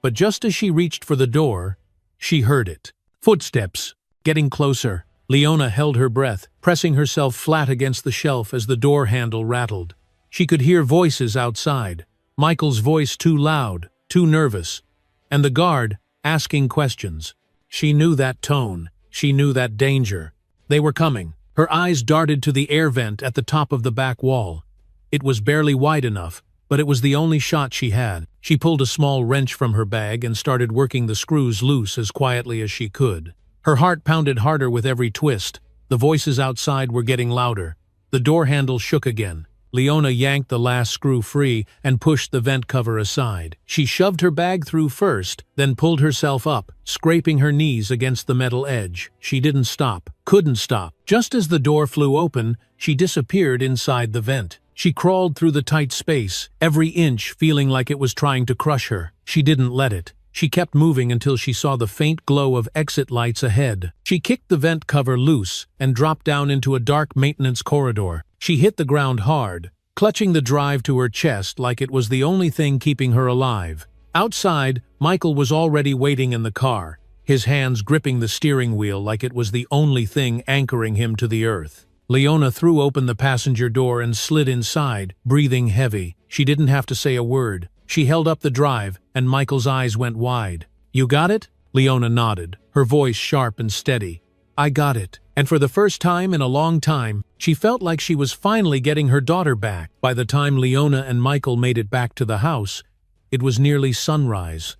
But just as she reached for the door, she heard it. Footsteps, getting closer. Leona held her breath, pressing herself flat against the shelf as the door handle rattled. She could hear voices outside, Michael's voice too loud, too nervous, and the guard asking questions. She knew that tone, she knew that danger. They were coming. Her eyes darted to the air vent at the top of the back wall. It was barely wide enough, but it was the only shot she had. She pulled a small wrench from her bag and started working the screws loose as quietly as she could. Her heart pounded harder with every twist. The voices outside were getting louder. The door handle shook again. Leona yanked the last screw free and pushed the vent cover aside. She shoved her bag through first, then pulled herself up, scraping her knees against the metal edge. She didn't stop, couldn't stop. Just as the door flew open, she disappeared inside the vent. She crawled through the tight space, every inch feeling like it was trying to crush her. She didn't let it. She kept moving until she saw the faint glow of exit lights ahead. She kicked the vent cover loose and dropped down into a dark maintenance corridor. She hit the ground hard, clutching the drive to her chest like it was the only thing keeping her alive. Outside, Michael was already waiting in the car, his hands gripping the steering wheel like it was the only thing anchoring him to the earth. Leona threw open the passenger door and slid inside, breathing heavy. She didn't have to say a word. She held up the drive, and Michael's eyes went wide. "You got it?" Leona nodded, her voice sharp and steady. "I got it." And for the first time in a long time, she felt like she was finally getting her daughter back. By the time Leona and Michael made it back to the house, it was nearly sunrise.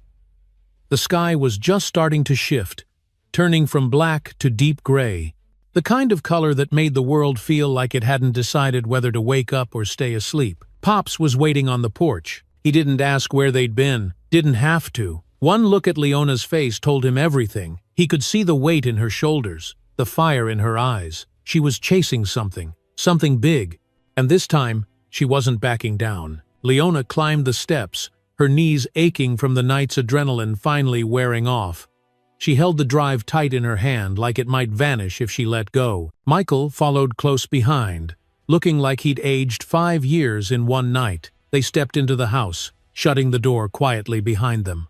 The sky was just starting to shift, turning from black to deep gray, the kind of color that made the world feel like it hadn't decided whether to wake up or stay asleep. Pops was waiting on the porch. He didn't ask where they'd been, didn't have to. One look at Leona's face told him everything. He could see the weight in her shoulders, the fire in her eyes. She was chasing something big, and this time, she wasn't backing down. Leona climbed the steps, her knees aching from the night's adrenaline finally wearing off. She held the drive tight in her hand like it might vanish if she let go. Michael followed close behind, looking like he'd aged 5 years in one night. They stepped into the house, shutting the door quietly behind them.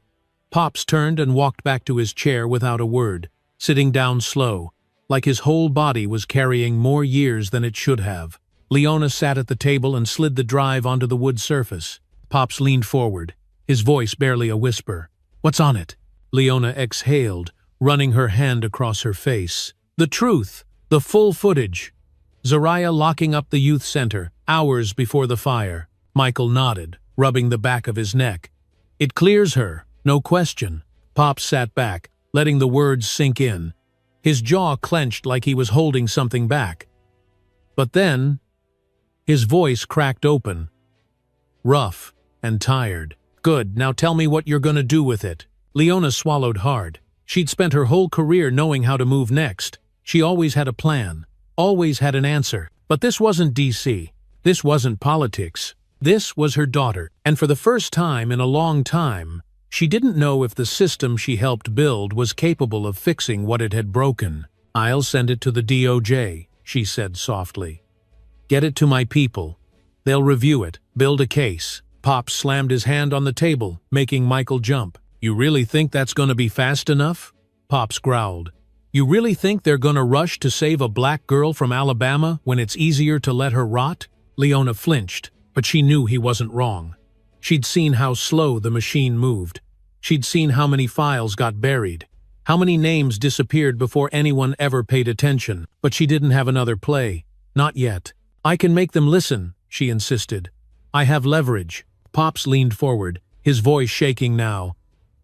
Pops turned and walked back to his chair without a word, sitting down slow, like his whole body was carrying more years than it should have. Leona sat at the table and slid the drive onto the wood surface. Pops leaned forward, his voice barely a whisper. "What's on it?" Leona exhaled, running her hand across her face. "The truth, the full footage. Zaria locking up the youth center, hours before the fire." Michael nodded, rubbing the back of his neck. "It clears her, no question." Pops sat back, letting the words sink in. His jaw clenched like he was holding something back. But then, his voice cracked open, rough and tired. Good, now tell me what you're gonna do with it. Leona swallowed hard. She'd spent her whole career knowing how to move next. She always had a plan, always had an answer. But this wasn't DC. This wasn't politics. This was her daughter, and for the first time in a long time, she didn't know if the system she helped build was capable of fixing what it had broken. "I'll send it to the DOJ," she said softly. "Get it to my people. They'll review it, build a case." Pop slammed his hand on the table, making Michael jump. "You really think that's gonna be fast enough?" Pops growled. "You really think they're gonna rush to save a black girl from Alabama when it's easier to let her rot?" Leona flinched, but she knew he wasn't wrong. She'd seen how slow the machine moved. She'd seen how many files got buried, how many names disappeared before anyone ever paid attention. But she didn't have another play. Not yet. "I can make them listen," she insisted. "I have leverage." Pops leaned forward, his voice shaking now.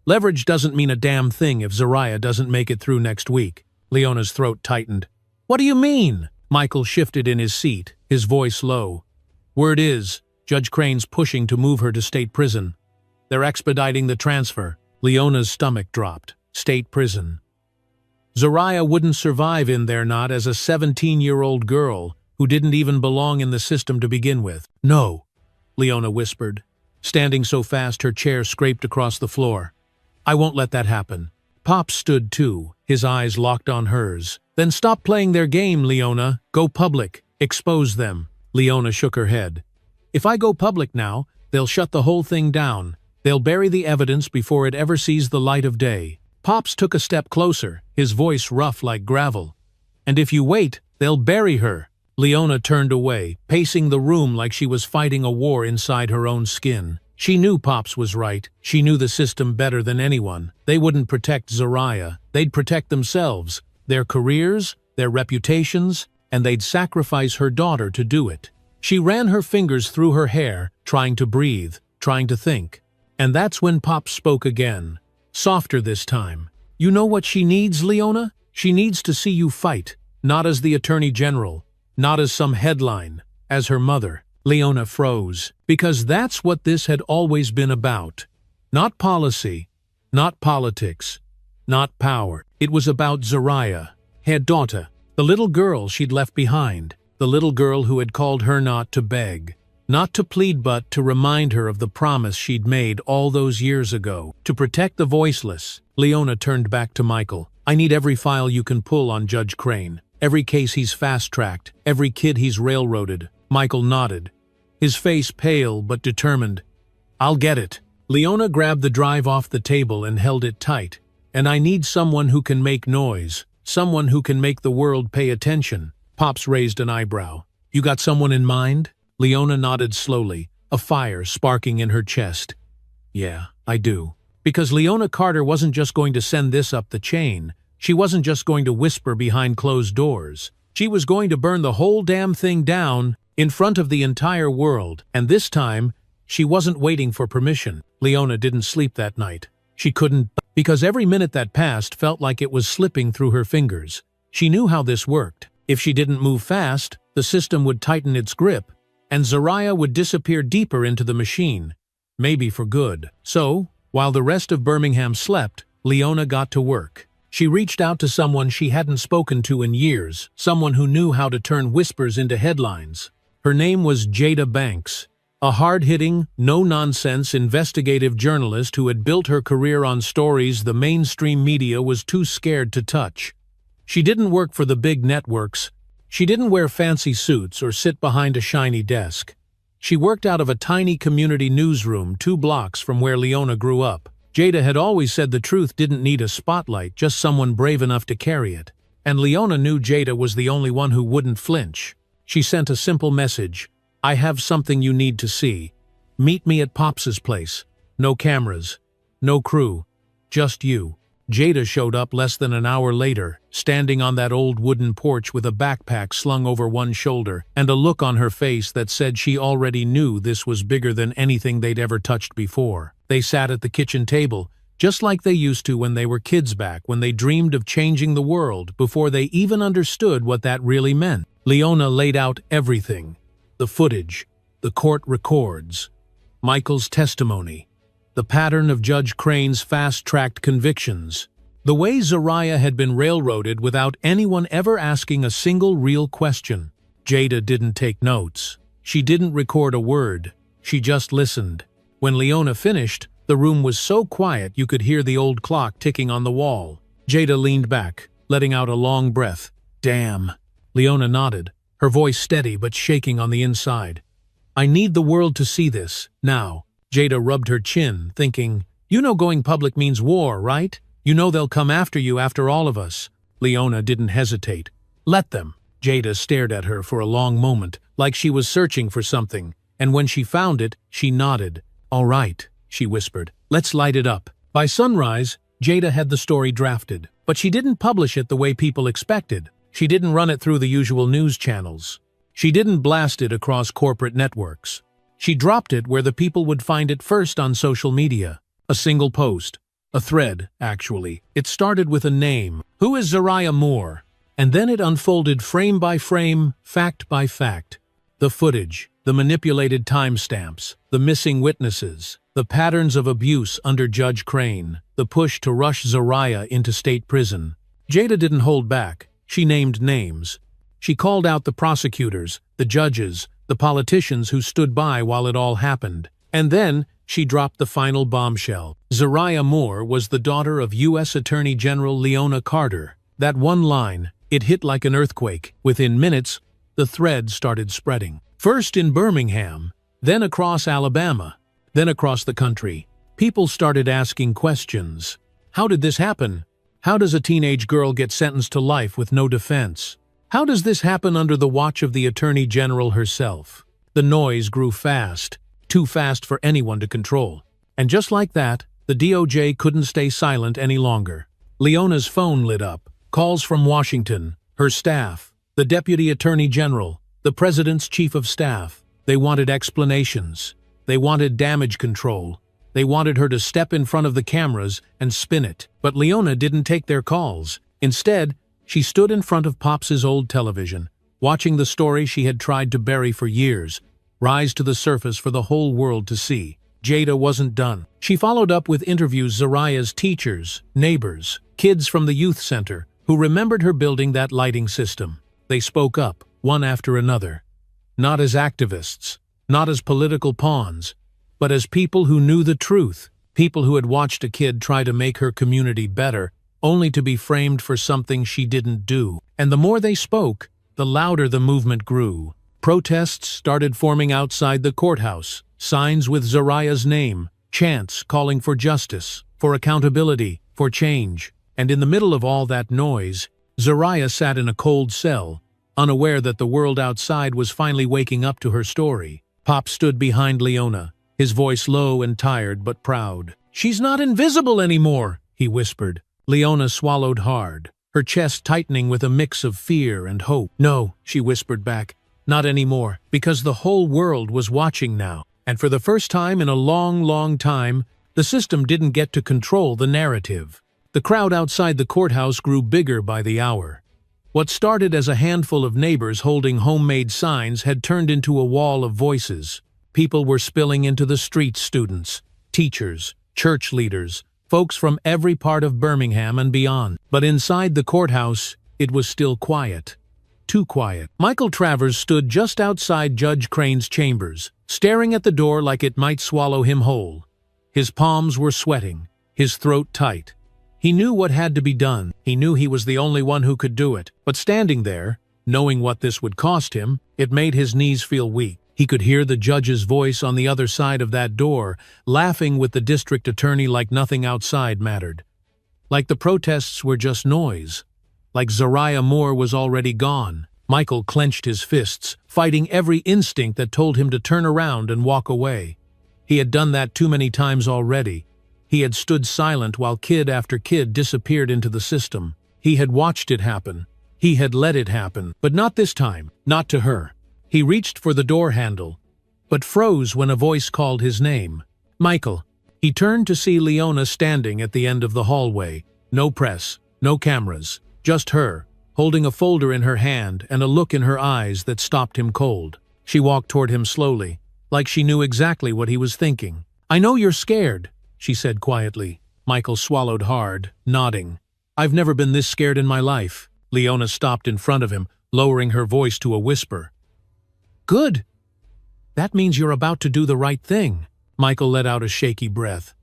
"Leverage doesn't mean a damn thing if Zariah doesn't make it through next week." Leona's throat tightened. "What do you mean?" Michael shifted in his seat, his voice low. "Word is, Judge Crane's pushing to move her to state prison. They're expediting the transfer." Leona's stomach dropped. State prison. Zariah wouldn't survive in there, not as a 17-year-old girl who didn't even belong in the system to begin with. "No," Leona whispered, standing so fast her chair scraped across the floor. "I won't let that happen." Pop stood too, his eyes locked on hers. "Then stop playing their game, Leona. Go public. Expose them." Leona shook her head. "If I go public now, they'll shut the whole thing down. They'll bury the evidence before it ever sees the light of day." Pops took a step closer, his voice rough like gravel. "And if you wait, they'll bury her." Leona turned away, pacing the room like she was fighting a war inside her own skin. She knew Pops was right. She knew the system better than anyone. They wouldn't protect Zariah. They'd protect themselves, their careers, their reputations, and they'd sacrifice her daughter to do it. She ran her fingers through her hair, trying to breathe, trying to think. And that's when Pop spoke again, softer this time. "You know what she needs, Leona? She needs to see you fight, not as the Attorney General, not as some headline, as her mother." Leona froze, because that's what this had always been about. Not policy, not politics, not power. It was about Zariah, her daughter, the little girl she'd left behind, the little girl who had called her not to beg, not to plead but to remind her of the promise she'd made all those years ago, to protect the voiceless. Leona turned back to Michael. "I need every file you can pull on Judge Crane. Every case he's fast-tracked, every kid he's railroaded." Michael nodded, his face pale but determined. "I'll get it." Leona grabbed the drive off the table and held it tight. "And I need someone who can make noise, someone who can make the world pay attention." Pops raised an eyebrow. "You got someone in mind?" Leona nodded slowly, a fire sparking in her chest. "Yeah, I do." Because Leona Carter wasn't just going to send this up the chain. She wasn't just going to whisper behind closed doors. She was going to burn the whole damn thing down in front of the entire world. And this time, she wasn't waiting for permission. Leona didn't sleep that night. She couldn't, because every minute that passed felt like it was slipping through her fingers. She knew how this worked. If she didn't move fast, the system would tighten its grip, and Zariah would disappear deeper into the machine, maybe for good. So, while the rest of Birmingham slept, Leona got to work. She reached out to someone she hadn't spoken to in years, someone who knew how to turn whispers into headlines. Her name was Jada Banks, a hard-hitting, no-nonsense investigative journalist who had built her career on stories the mainstream media was too scared to touch. She didn't work for the big networks. She didn't wear fancy suits or sit behind a shiny desk. She worked out of a tiny community newsroom 2 blocks from where Leona grew up. Jada had always said the truth didn't need a spotlight, just someone brave enough to carry it. And Leona knew Jada was the only one who wouldn't flinch. She sent a simple message. "I have something you need to see. Meet me at Pops's place. No cameras. No crew. Just you." Jada showed up less than an hour later, standing on that old wooden porch with a backpack slung over one shoulder and a look on her face that said she already knew this was bigger than anything they'd ever touched before. They sat at the kitchen table, just like they used to when they were kids back, when they dreamed of changing the world before they even understood what that really meant. Leona laid out everything. The footage, the court records, Michael's testimony, the pattern of Judge Crane's fast-tracked convictions. The way Zariah had been railroaded without anyone ever asking a single real question. Jada didn't take notes. She didn't record a word. She just listened. When Leona finished, the room was so quiet you could hear the old clock ticking on the wall. Jada leaned back, letting out a long breath. Damn. Leona nodded, her voice steady but shaking on the inside. I need the world to see this, now. Jada rubbed her chin, thinking, you know going public means war, right? You know they'll come after you after all of us. Leona didn't hesitate. Let them. Jada stared at her for a long moment, like she was searching for something, and when she found it, she nodded. All right, she whispered. Let's light it up. By sunrise, Jada had the story drafted, but she didn't publish it the way people expected. She didn't run it through the usual news channels. She didn't blast it across corporate networks. She dropped it where the people would find it first on social media. A single post. A thread, actually. It started with a name. Who is Zariah Moore? And then it unfolded frame by frame, fact by fact. The footage, the manipulated timestamps, the missing witnesses, the patterns of abuse under Judge Crane, the push to rush Zariah into state prison. Jada didn't hold back. She named names. She called out the prosecutors, the judges, the politicians who stood by while it all happened. And then, she dropped the final bombshell. Zariah Moore was the daughter of U.S. Attorney General Leona Carter. That one line, it hit like an earthquake. Within minutes, the thread started spreading. First in Birmingham, then across Alabama, then across the country. People started asking questions. How did this happen? How does a teenage girl get sentenced to life with no defense? How does this happen under the watch of the Attorney General herself? The noise grew fast, too fast for anyone to control. And just like that, the DOJ couldn't stay silent any longer. Leona's phone lit up. Calls from Washington, her staff, the Deputy Attorney General, the President's Chief of Staff. They wanted explanations. They wanted damage control. They wanted her to step in front of the cameras and spin it. But Leona didn't take their calls. Instead, she stood in front of Pops's old television, watching the story she had tried to bury for years, rise to the surface for the whole world to see. Jada wasn't done. She followed up with interviews Zariah's teachers, neighbors, kids from the youth center, who remembered her building that lighting system. They spoke up, one after another. Not as activists, not as political pawns, but as people who knew the truth, people who had watched a kid try to make her community better, only to be framed for something she didn't do. And the more they spoke, the louder the movement grew. Protests started forming outside the courthouse, signs with Zariah's name, chants calling for justice, for accountability, for change. And in the middle of all that noise, Zariah sat in a cold cell, unaware that the world outside was finally waking up to her story. Pop stood behind Leona, his voice low and tired but proud. "She's not invisible anymore," he whispered. Leona swallowed hard, her chest tightening with a mix of fear and hope. "No," she whispered back, "not anymore, because the whole world was watching now." And for the first time in a long, long time, the system didn't get to control the narrative. The crowd outside the courthouse grew bigger by the hour. What started as a handful of neighbors holding homemade signs had turned into a wall of voices. People were spilling into the streets: students, teachers, church leaders, folks from every part of Birmingham and beyond. But inside the courthouse, it was still quiet. Too quiet. Michael Travers stood just outside Judge Crane's chambers, staring at the door like it might swallow him whole. His palms were sweating, his throat tight. He knew what had to be done. He knew he was the only one who could do it. But standing there, knowing what this would cost him, it made his knees feel weak. He could hear the judge's voice on the other side of that door, laughing with the district attorney like nothing outside mattered. Like the protests were just noise. Like Zariah Moore was already gone. Michael clenched his fists, fighting every instinct that told him to turn around and walk away. He had done that too many times already. He had stood silent while kid after kid disappeared into the system. He had watched it happen. He had let it happen. But not this time. Not to her. He reached for the door handle, but froze when a voice called his name. "Michael." He turned to see Leona standing at the end of the hallway. No press, no cameras, just her, holding a folder in her hand and a look in her eyes that stopped him cold. She walked toward him slowly, like she knew exactly what he was thinking. "I know you're scared. she said quietly. Michael swallowed hard, nodding. "I've never been this scared in my life." Leona stopped in front of him, lowering her voice to a whisper. "Good. That means you're about to do the right thing." Michael let out a shaky breath.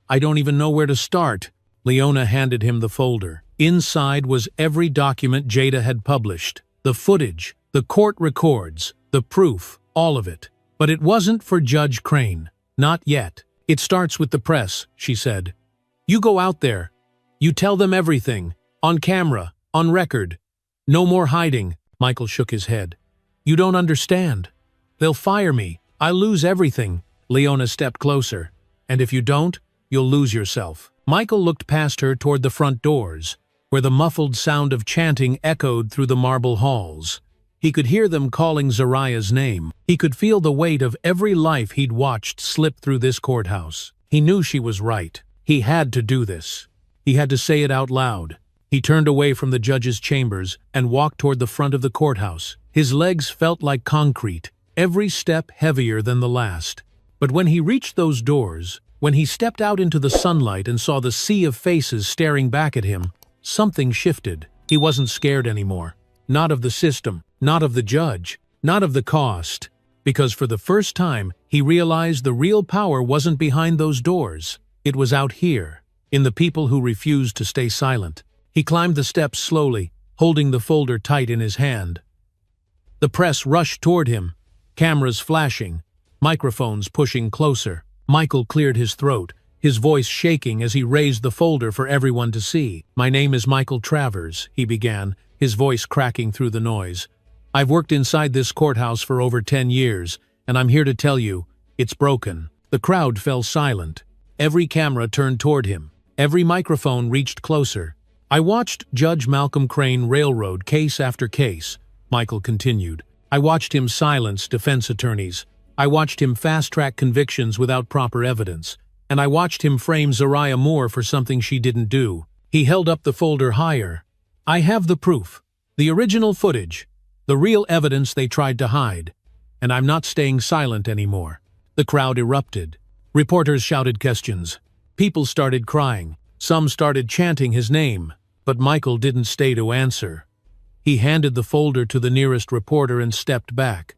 "I don't even know where to start." Leona handed him the folder. Inside was every document Jada had published. The footage, the court records, the proof, all of it. But it wasn't for Judge Crane. Not yet. "It starts with the press," she said. "You go out there. You tell them everything. On camera, on record. No more hiding." Michael shook his head. "You don't understand. They'll fire me. I'll lose everything." Leona stepped closer. "And if you don't, you'll lose yourself." Michael looked past her toward the front doors, where the muffled sound of chanting echoed through the marble halls. He could hear them calling Zariah's name. He could feel the weight of every life he'd watched slip through this courthouse. He knew she was right. He had to do this. He had to say it out loud. He turned away from the judge's chambers and walked toward the front of the courthouse. His legs felt like concrete, every step heavier than the last. But when he reached those doors, when he stepped out into the sunlight and saw the sea of faces staring back at him, something shifted. He wasn't scared anymore. Not of the system, not of the judge, not of the cost. Because for the first time, he realized the real power wasn't behind those doors. It was out here, in the people who refused to stay silent. He climbed the steps slowly, holding the folder tight in his hand. The press rushed toward him, cameras flashing, microphones pushing closer. Michael cleared his throat, his voice shaking as he raised the folder for everyone to see. "My name is Michael Travers," he began, his voice cracking through the noise. "I've worked inside this courthouse for over 10 years, and I'm here to tell you, it's broken." The crowd fell silent. Every camera turned toward him. Every microphone reached closer. "I watched Judge Malcolm Crane railroad case after case," Michael continued. "I watched him silence defense attorneys. I watched him fast-track convictions without proper evidence. And I watched him frame Zariah Moore for something she didn't do." He held up the folder higher. "I have the proof. The original footage. The real evidence they tried to hide. And I'm not staying silent anymore." The crowd erupted. Reporters shouted questions. People started crying. Some started chanting his name. But Michael didn't stay to answer. He handed the folder to the nearest reporter and stepped back,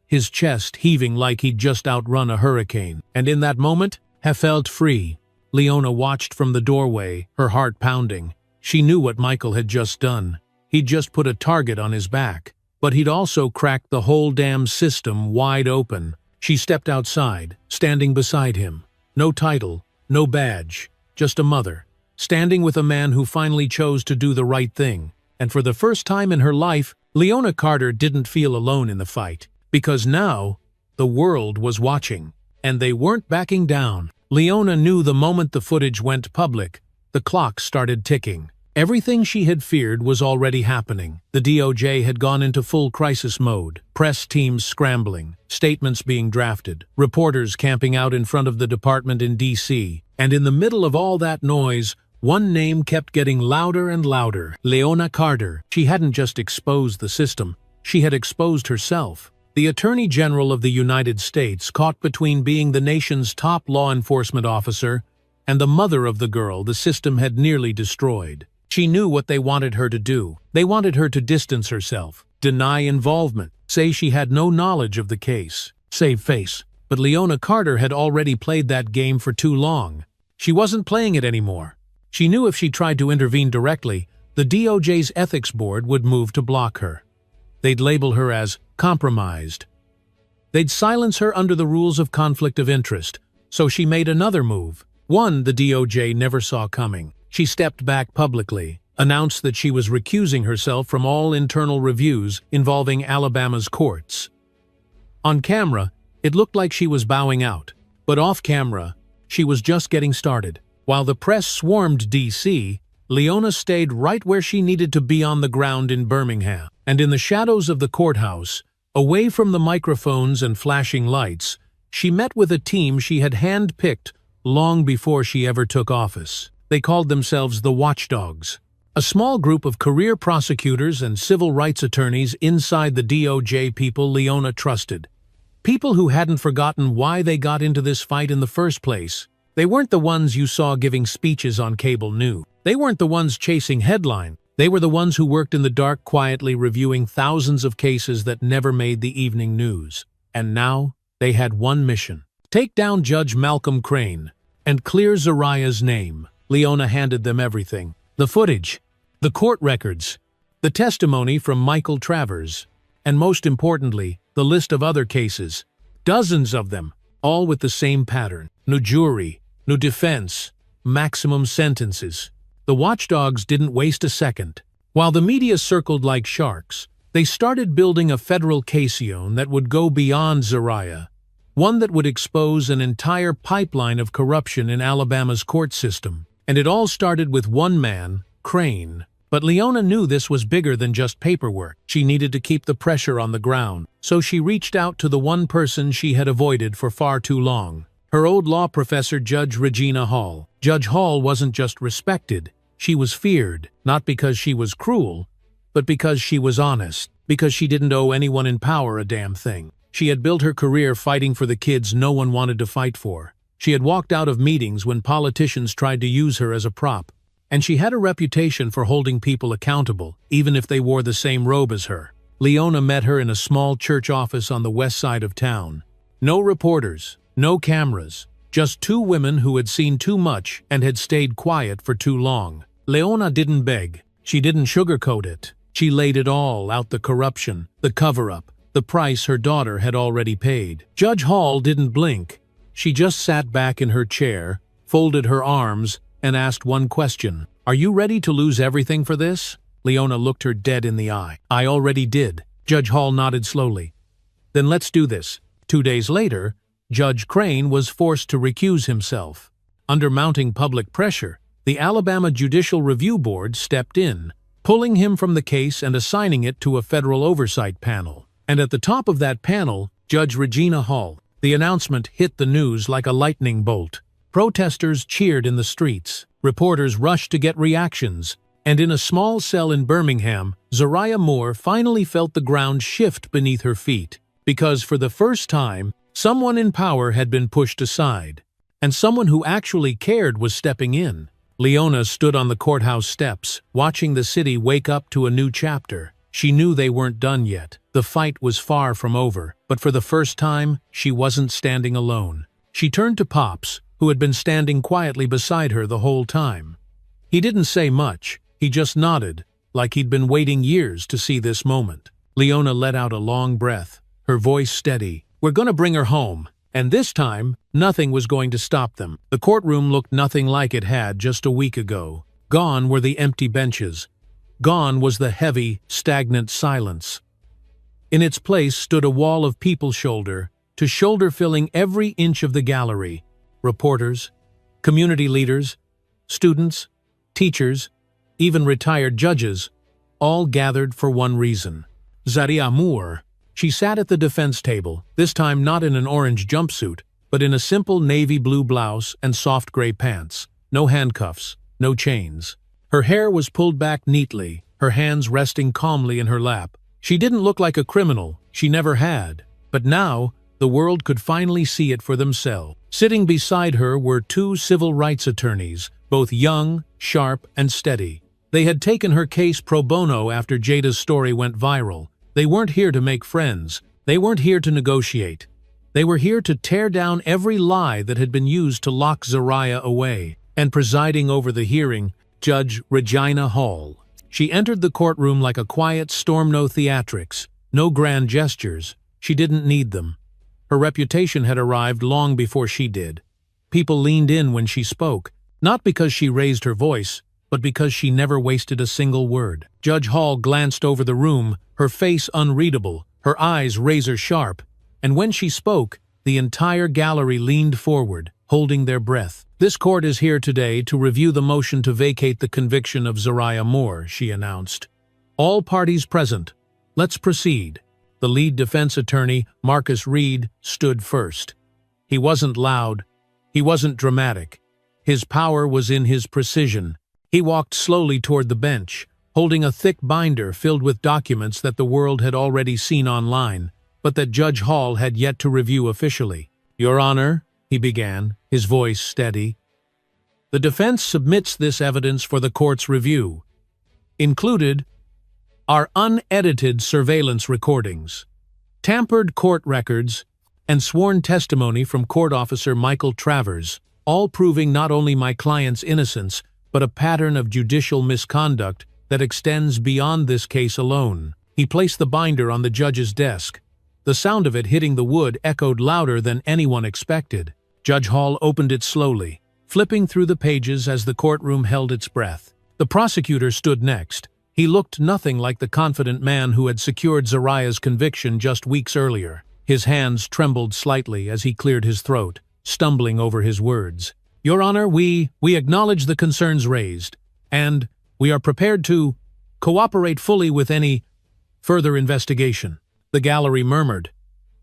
his chest heaving like he'd just outrun a hurricane. And in that moment, he felt free. Leona watched from the doorway, her heart pounding. She knew what Michael had just done. He'd just put a target on his back. But he'd also cracked the whole damn system wide open. She stepped outside, standing beside him. No title, no badge, just a mother, standing with a man who finally chose to do the right thing. And for the first time in her life, Leona Carter didn't feel alone in the fight. Because now, the world was watching. And they weren't backing down. Leona knew the moment the footage went public, the clock started ticking. Everything she had feared was already happening. The DOJ had gone into full crisis mode, press teams scrambling, statements being drafted, reporters camping out in front of the department in D.C. And in the middle of all that noise, one name kept getting louder and louder: Leona Carter. She hadn't just exposed the system, she had exposed herself. The Attorney General of the United States, caught between being the nation's top law enforcement officer and the mother of the girl the system had nearly destroyed. She knew what they wanted her to do. They wanted her to distance herself, deny involvement, say she had no knowledge of the case, save face. But Leona Carter had already played that game for too long. She wasn't playing it anymore. She knew if she tried to intervene directly, the DOJ's ethics board would move to block her. They'd label her as compromised. They'd silence her under the rules of conflict of interest. So she made another move. One the DOJ never saw coming. She stepped back publicly, announced that she was recusing herself from all internal reviews involving Alabama's courts. On camera, it looked like she was bowing out, but off camera, she was just getting started. While the press swarmed D.C., Leona stayed right where she needed to be on the ground in Birmingham. And in the shadows of the courthouse, away from the microphones and flashing lights, she met with a team she had hand-picked long before she ever took office. They called themselves the Watchdogs, a small group of career prosecutors and civil rights attorneys inside the DOJ, people Leona trusted. People who hadn't forgotten why they got into this fight in the first place. They weren't the ones you saw giving speeches on cable news. They weren't the ones chasing headlines. They were the ones who worked in the dark quietly reviewing thousands of cases that never made the evening news. And now, they had one mission. Take down Judge Malcolm Crane and clear Zariah's name. Leona handed them everything. The footage, the court records, the testimony from Michael Travers, and most importantly, the list of other cases. Dozens of them, all with the same pattern. No jury, no defense, maximum sentences. The watchdogs didn't waste a second. While the media circled like sharks, they started building a federal caseon that would go beyond Zariah, one that would expose an entire pipeline of corruption in Alabama's court system. And it all started with one man, Crane. But Leona knew this was bigger than just paperwork. She needed to keep the pressure on the ground, so she reached out to the one person she had avoided for far too long. Her old law professor, Judge Regina Hall. Judge Hall wasn't just respected. She was feared, not because she was cruel, but because she was honest, because she didn't owe anyone in power a damn thing. She had built her career fighting for the kids no one wanted to fight for. She had walked out of meetings when politicians tried to use her as a prop. And she had a reputation for holding people accountable, even if they wore the same robe as her. Leona met her in a small church office on the west side of town. No reporters, no cameras, just two women who had seen too much and had stayed quiet for too long. Leona didn't beg. She didn't sugarcoat it. She laid it all out: the corruption, the cover-up, the price her daughter had already paid. Judge Hall didn't blink. She just sat back in her chair, folded her arms, and asked one question. "Are you ready to lose everything for this?" Leona looked her dead in the eye. "I already did." Judge Hall nodded slowly. "Then let's do this." 2 days later, Judge Crane was forced to recuse himself. Under mounting public pressure, the Alabama Judicial Review Board stepped in, pulling him from the case and assigning it to a federal oversight panel. And at the top of that panel, Judge Regina Hall. The announcement hit the news like a lightning bolt. Protesters cheered in the streets. Reporters rushed to get reactions. And in a small cell in Birmingham, Zariah Moore finally felt the ground shift beneath her feet. Because for the first time, someone in power had been pushed aside. And someone who actually cared was stepping in. Leona stood on the courthouse steps, watching the city wake up to a new chapter. She knew they weren't done yet. The fight was far from over. But for the first time, she wasn't standing alone. She turned to Pops, who had been standing quietly beside her the whole time. He didn't say much. He just nodded, like he'd been waiting years to see this moment. Leona let out a long breath, her voice steady. "We're gonna bring her home." And this time, nothing was going to stop them. The courtroom looked nothing like it had just a week ago. Gone were the empty benches. Gone was the heavy, stagnant silence. In its place stood a wall of people shoulder to shoulder filling every inch of the gallery. Reporters, community leaders, students, teachers, even retired judges, all gathered for one reason. Zariah Moore. She sat at the defense table, this time not in an orange jumpsuit, but in a simple navy blue blouse and soft gray pants. No handcuffs, no chains. Her hair was pulled back neatly, her hands resting calmly in her lap. She didn't look like a criminal, she never had. But now, the world could finally see it for themselves. Sitting beside her were two civil rights attorneys, both young, sharp, and steady. They had taken her case pro bono after Jada's story went viral. They weren't here to make friends. They weren't here to negotiate. They were here to tear down every lie that had been used to lock Zariah away. And presiding over the hearing, Judge Regina Hall. She entered the courtroom like a quiet storm, no theatrics, no grand gestures. She didn't need them. Her reputation had arrived long before she did. People leaned in when she spoke, not because she raised her voice, but because she never wasted a single word. Judge Hall glanced over the room, her face unreadable, her eyes razor-sharp, and when she spoke, the entire gallery leaned forward, holding their breath. "This court is here today to review the motion to vacate the conviction of Zariah Moore," she announced. "All parties present. Let's proceed." The lead defense attorney, Marcus Reed, stood first. He wasn't loud. He wasn't dramatic. His power was in his precision. He walked slowly toward the bench, holding a thick binder filled with documents that the world had already seen online, but that Judge Hall had yet to review officially. "Your Honor," he began, his voice steady. The defense submits this evidence for the court's review. Included are unedited surveillance recordings, tampered court records, and sworn testimony from court officer Michael Travers, all proving not only my client's innocence, but a pattern of judicial misconduct that extends beyond this case alone. He placed the binder on the judge's desk. The sound of it hitting the wood echoed louder than anyone expected. Judge Hall opened it slowly, flipping through the pages as the courtroom held its breath. The prosecutor stood next. He looked nothing like the confident man who had secured Zariah's conviction just weeks earlier. His hands trembled slightly as he cleared his throat, stumbling over his words. Your Honor, we acknowledge the concerns raised, and we are prepared to cooperate fully with any further investigation. The gallery murmured.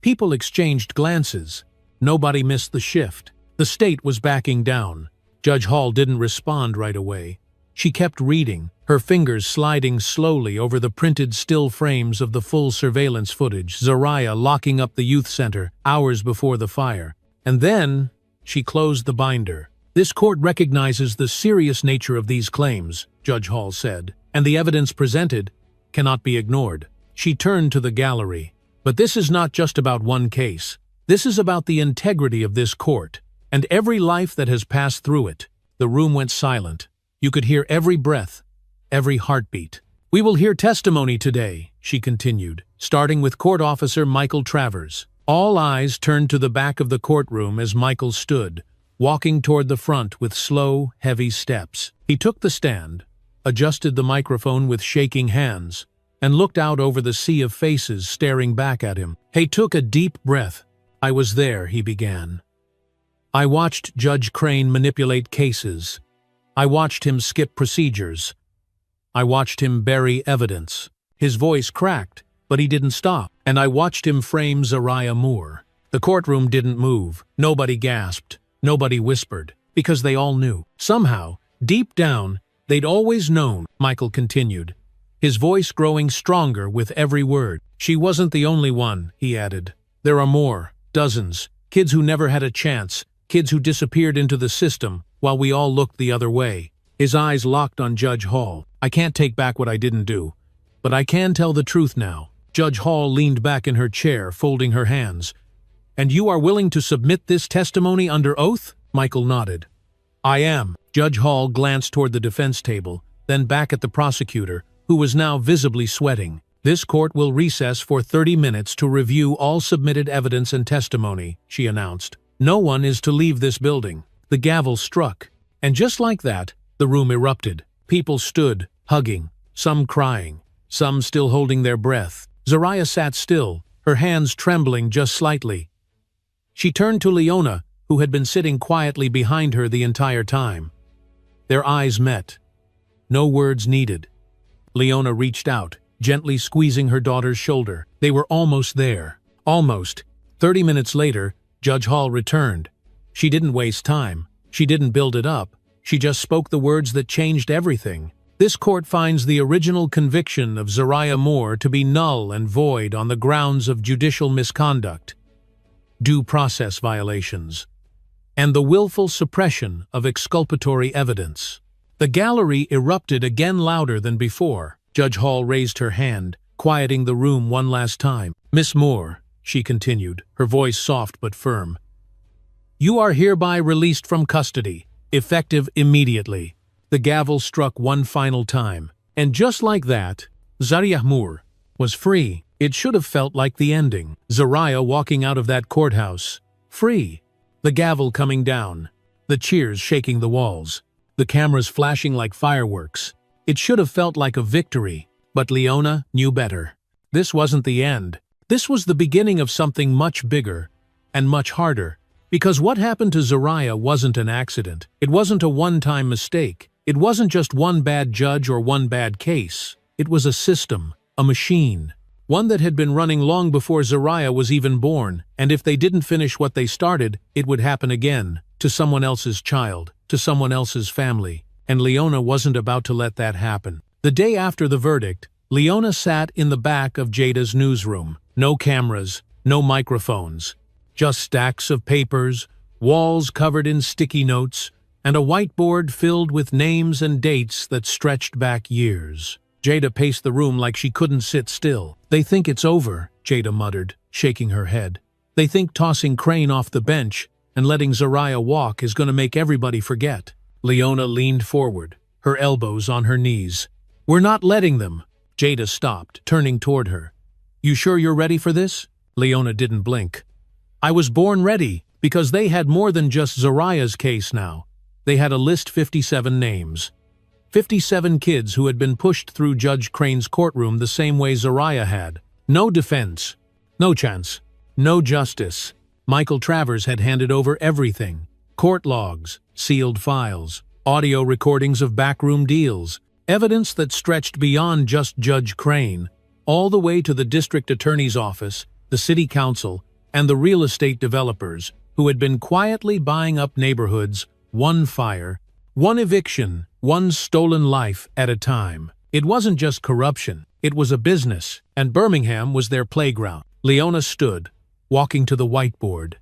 People exchanged glances. Nobody missed the shift. The state was backing down. Judge Hall didn't respond right away. She kept reading, her fingers sliding slowly over the printed still frames of the full surveillance footage, Zariah locking up the youth center hours before the fire. And then she closed the binder. This court recognizes the serious nature of these claims, Judge Hall said, and the evidence presented cannot be ignored. She turned to the gallery. But this is not just about one case. This is about the integrity of this court, and every life that has passed through it. The room went silent. You could hear every breath, every heartbeat. We will hear testimony today, she continued, starting with Court Officer Michael Travers. All eyes turned to the back of the courtroom as Michael stood, walking toward the front with slow, heavy steps. He took the stand, adjusted the microphone with shaking hands, and looked out over the sea of faces staring back at him. He took a deep breath. I was there, he began. I watched Judge Crane manipulate cases. I watched him skip procedures. I watched him bury evidence. His voice cracked, but he didn't stop. And I watched him frame Zariah Moore. The courtroom didn't move. Nobody gasped. Nobody whispered. Because they all knew. Somehow, deep down, they'd always known, Michael continued, his voice growing stronger with every word. She wasn't the only one, he added. There are more, dozens, kids who never had a chance, kids who disappeared into the system while we all looked the other way. His eyes locked on Judge Hall. I can't take back what I didn't do, but I can tell the truth now. Judge Hall leaned back in her chair, folding her hands. And you are willing to submit this testimony under oath? Michael nodded. I am. Judge Hall glanced toward the defense table, then back at the prosecutor, who was now visibly sweating. This court will recess for 30 minutes to review all submitted evidence and testimony, she announced. No one is to leave this building. The gavel struck, and just like that, the room erupted. People stood, hugging, some crying, some still holding their breath. Zariah sat still, her hands trembling just slightly. She turned to Leona, who had been sitting quietly behind her the entire time. Their eyes met. No words needed. Leona reached out, gently squeezing her daughter's shoulder. They were almost there. Almost. 30 minutes later, Judge Hall returned. She didn't waste time. She didn't build it up. She just spoke the words that changed everything. This court finds the original conviction of Zariah Moore to be null and void on the grounds of judicial misconduct, due process violations, and the willful suppression of exculpatory evidence. The gallery erupted again louder than before. Judge Hall raised her hand, quieting the room one last time. Miss Moore, she continued, her voice soft but firm, you are hereby released from custody, effective immediately. The gavel struck one final time, and just like that, Zariah Moore was free. It should have felt like the ending. Zariah walking out of that courthouse, free. The gavel coming down, the cheers shaking the walls, the cameras flashing like fireworks. It should have felt like a victory, but Leona knew better. This wasn't the end. This was the beginning of something much bigger and much harder. Because what happened to Zariah wasn't an accident. It wasn't a one-time mistake. It wasn't just one bad judge or one bad case. It was a system, a machine, one that had been running long before Zariah was even born, and if they didn't finish what they started, it would happen again, to someone else's child, to someone else's family. And Leona wasn't about to let that happen. The day after the verdict, Leona sat in the back of Jada's newsroom. No cameras, no microphones. Just stacks of papers, walls covered in sticky notes, and a whiteboard filled with names and dates that stretched back years. Jada paced the room like she couldn't sit still. "They think it's over," Jada muttered, shaking her head. "They think tossing Crane off the bench and letting Zariah walk is going to make everybody forget." Leona leaned forward, her elbows on her knees. "We're not letting them." Jada stopped, turning toward her. "You sure you're ready for this?" Leona didn't blink. "I was born ready, because they had more than just Zariah's case now. They had a list 57 names. 57 kids who had been pushed through Judge Crane's courtroom the same way Zariah had. No defense. No chance. No justice. Michael Travers had handed over everything. Court logs, sealed files, audio recordings of backroom deals, evidence that stretched beyond just Judge Crane, all the way to the district attorney's office, the city council, and the real estate developers who had been quietly buying up neighborhoods, one fire, one eviction, one stolen life at a time. It wasn't just corruption, it was a business, and Birmingham was their playground. Leona stood, walking to the whiteboard.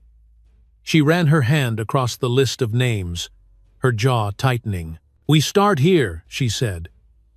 She ran her hand across the list of names, her jaw tightening. "We start here," she said.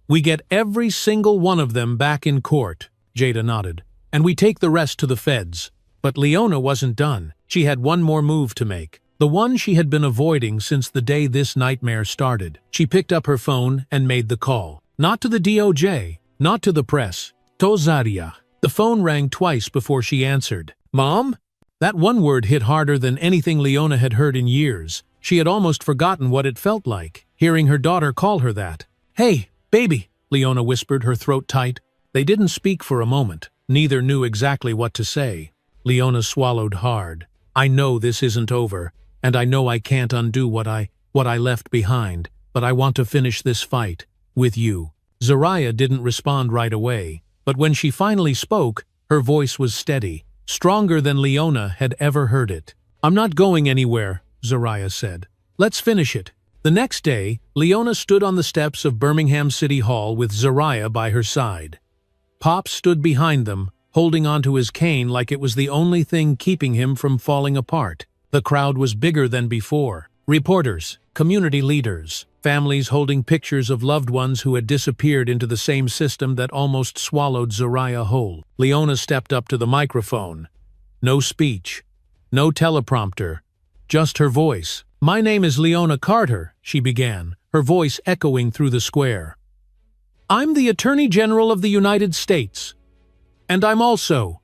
"We get every single one of them back in court," Jada nodded, "and we take the rest to the feds." But Leona wasn't done. She had one more move to make. The one she had been avoiding since the day this nightmare started. She picked up her phone and made the call. Not to the DOJ, not to the press, to Zariah. The phone rang twice before she answered. "Mom?" That one word hit harder than anything Leona had heard in years. She had almost forgotten what it felt like, hearing her daughter call her that. "Hey, baby," Leona whispered, her throat tight. They didn't speak for a moment. Neither knew exactly what to say. Leona swallowed hard. "I know this isn't over, and I know I can't undo what I left behind, but I want to finish this fight with you." Zariah didn't respond right away, but when she finally spoke, her voice was steady, stronger than Leona had ever heard it. "I'm not going anywhere," Zariah said. "Let's finish it." The next day, Leona stood on the steps of Birmingham City Hall with Zariah by her side. Pop stood behind them, holding onto his cane like it was the only thing keeping him from falling apart. The crowd was bigger than before. Reporters, community leaders, families holding pictures of loved ones who had disappeared into the same system that almost swallowed Zariah whole. Leona stepped up to the microphone. No speech, no teleprompter, just her voice. "My name is Leona Carter," she began, her voice echoing through the square. "I'm the Attorney General of the United States. And I'm also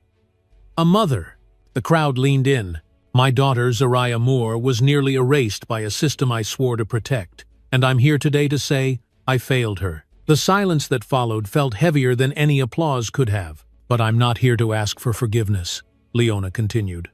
a mother." The crowd leaned in. "My daughter, Zariah Moore, was nearly erased by a system I swore to protect, and I'm here today to say I failed her." The silence that followed felt heavier than any applause could have. "But I'm not here to ask for forgiveness," Leona continued.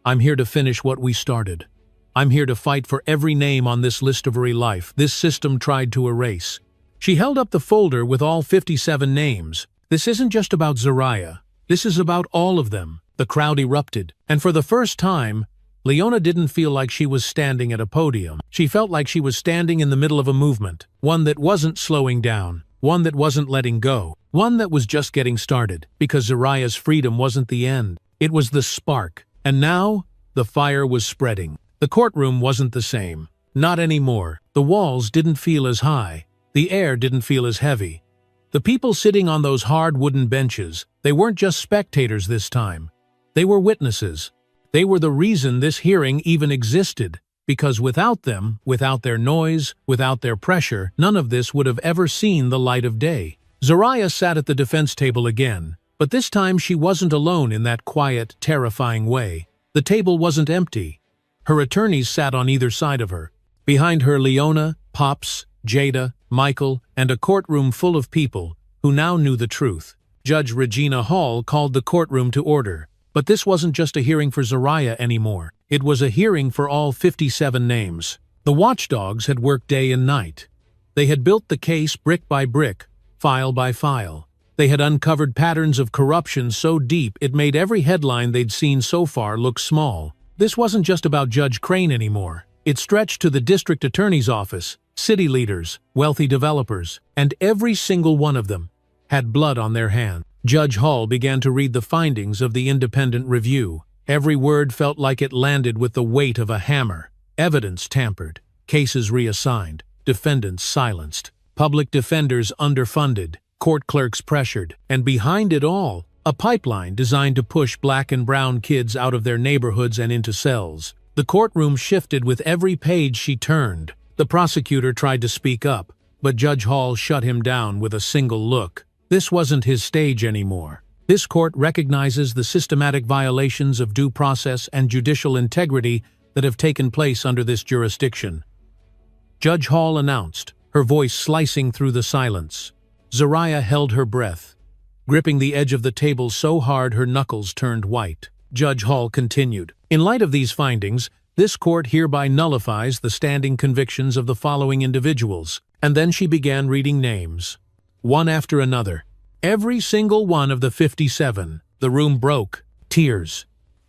"I'm here to finish what we started. I'm here to fight for every name on this list of every life this system tried to erase." She held up the folder with all 57 names. "This isn't just about Zariah. This is about all of them." The crowd erupted, and for the first time, Leona didn't feel like she was standing at a podium. She felt like she was standing in the middle of a movement, one that wasn't slowing down, one that wasn't letting go, one that was just getting started, because Zariah's freedom wasn't the end. It was the spark, and now the fire was spreading. The courtroom wasn't the same. Not anymore. The walls didn't feel as high. The air didn't feel as heavy. The people sitting on those hard wooden benches, they weren't just spectators this time. They were witnesses. They were the reason this hearing even existed, because without them, without their noise, without their pressure, none of this would have ever seen the light of day. Zariah sat at the defense table again, but this time she wasn't alone in that quiet, terrifying way. The table wasn't empty. Her attorneys sat on either side of her. Behind her, Leona, Pops, Jada, Michael, and a courtroom full of people who now knew the truth. Judge Regina Hall called the courtroom to order. But this wasn't just a hearing for Zariah anymore. It was a hearing for all 57 names. The watchdogs had worked day and night. They had built the case brick by brick, file by file. They had uncovered patterns of corruption so deep it made every headline they'd seen so far look small. This wasn't just about Judge Crane anymore. It stretched to the district attorney's office, city leaders, wealthy developers, and every single one of them had blood on their hands. Judge Hall began to read the findings of the independent review. Every word felt like it landed with the weight of a hammer. Evidence tampered, cases reassigned, defendants silenced, public defenders underfunded, court clerks pressured, and behind it all, a pipeline designed to push black and brown kids out of their neighborhoods and into cells. The courtroom shifted with every page she turned. The prosecutor tried to speak up, but Judge Hall shut him down with a single look. This wasn't his stage anymore. This court recognizes the systematic violations of due process and judicial integrity that have taken place under this jurisdiction. Judge Hall announced, her voice slicing through the silence. Zariah held her breath, gripping the edge of the table so hard her knuckles turned white. Judge Hall continued, in light of these findings, this court hereby nullifies the standing convictions of the following individuals. And then she began reading names, one after another. Every single one of the 57. The room broke. Tears.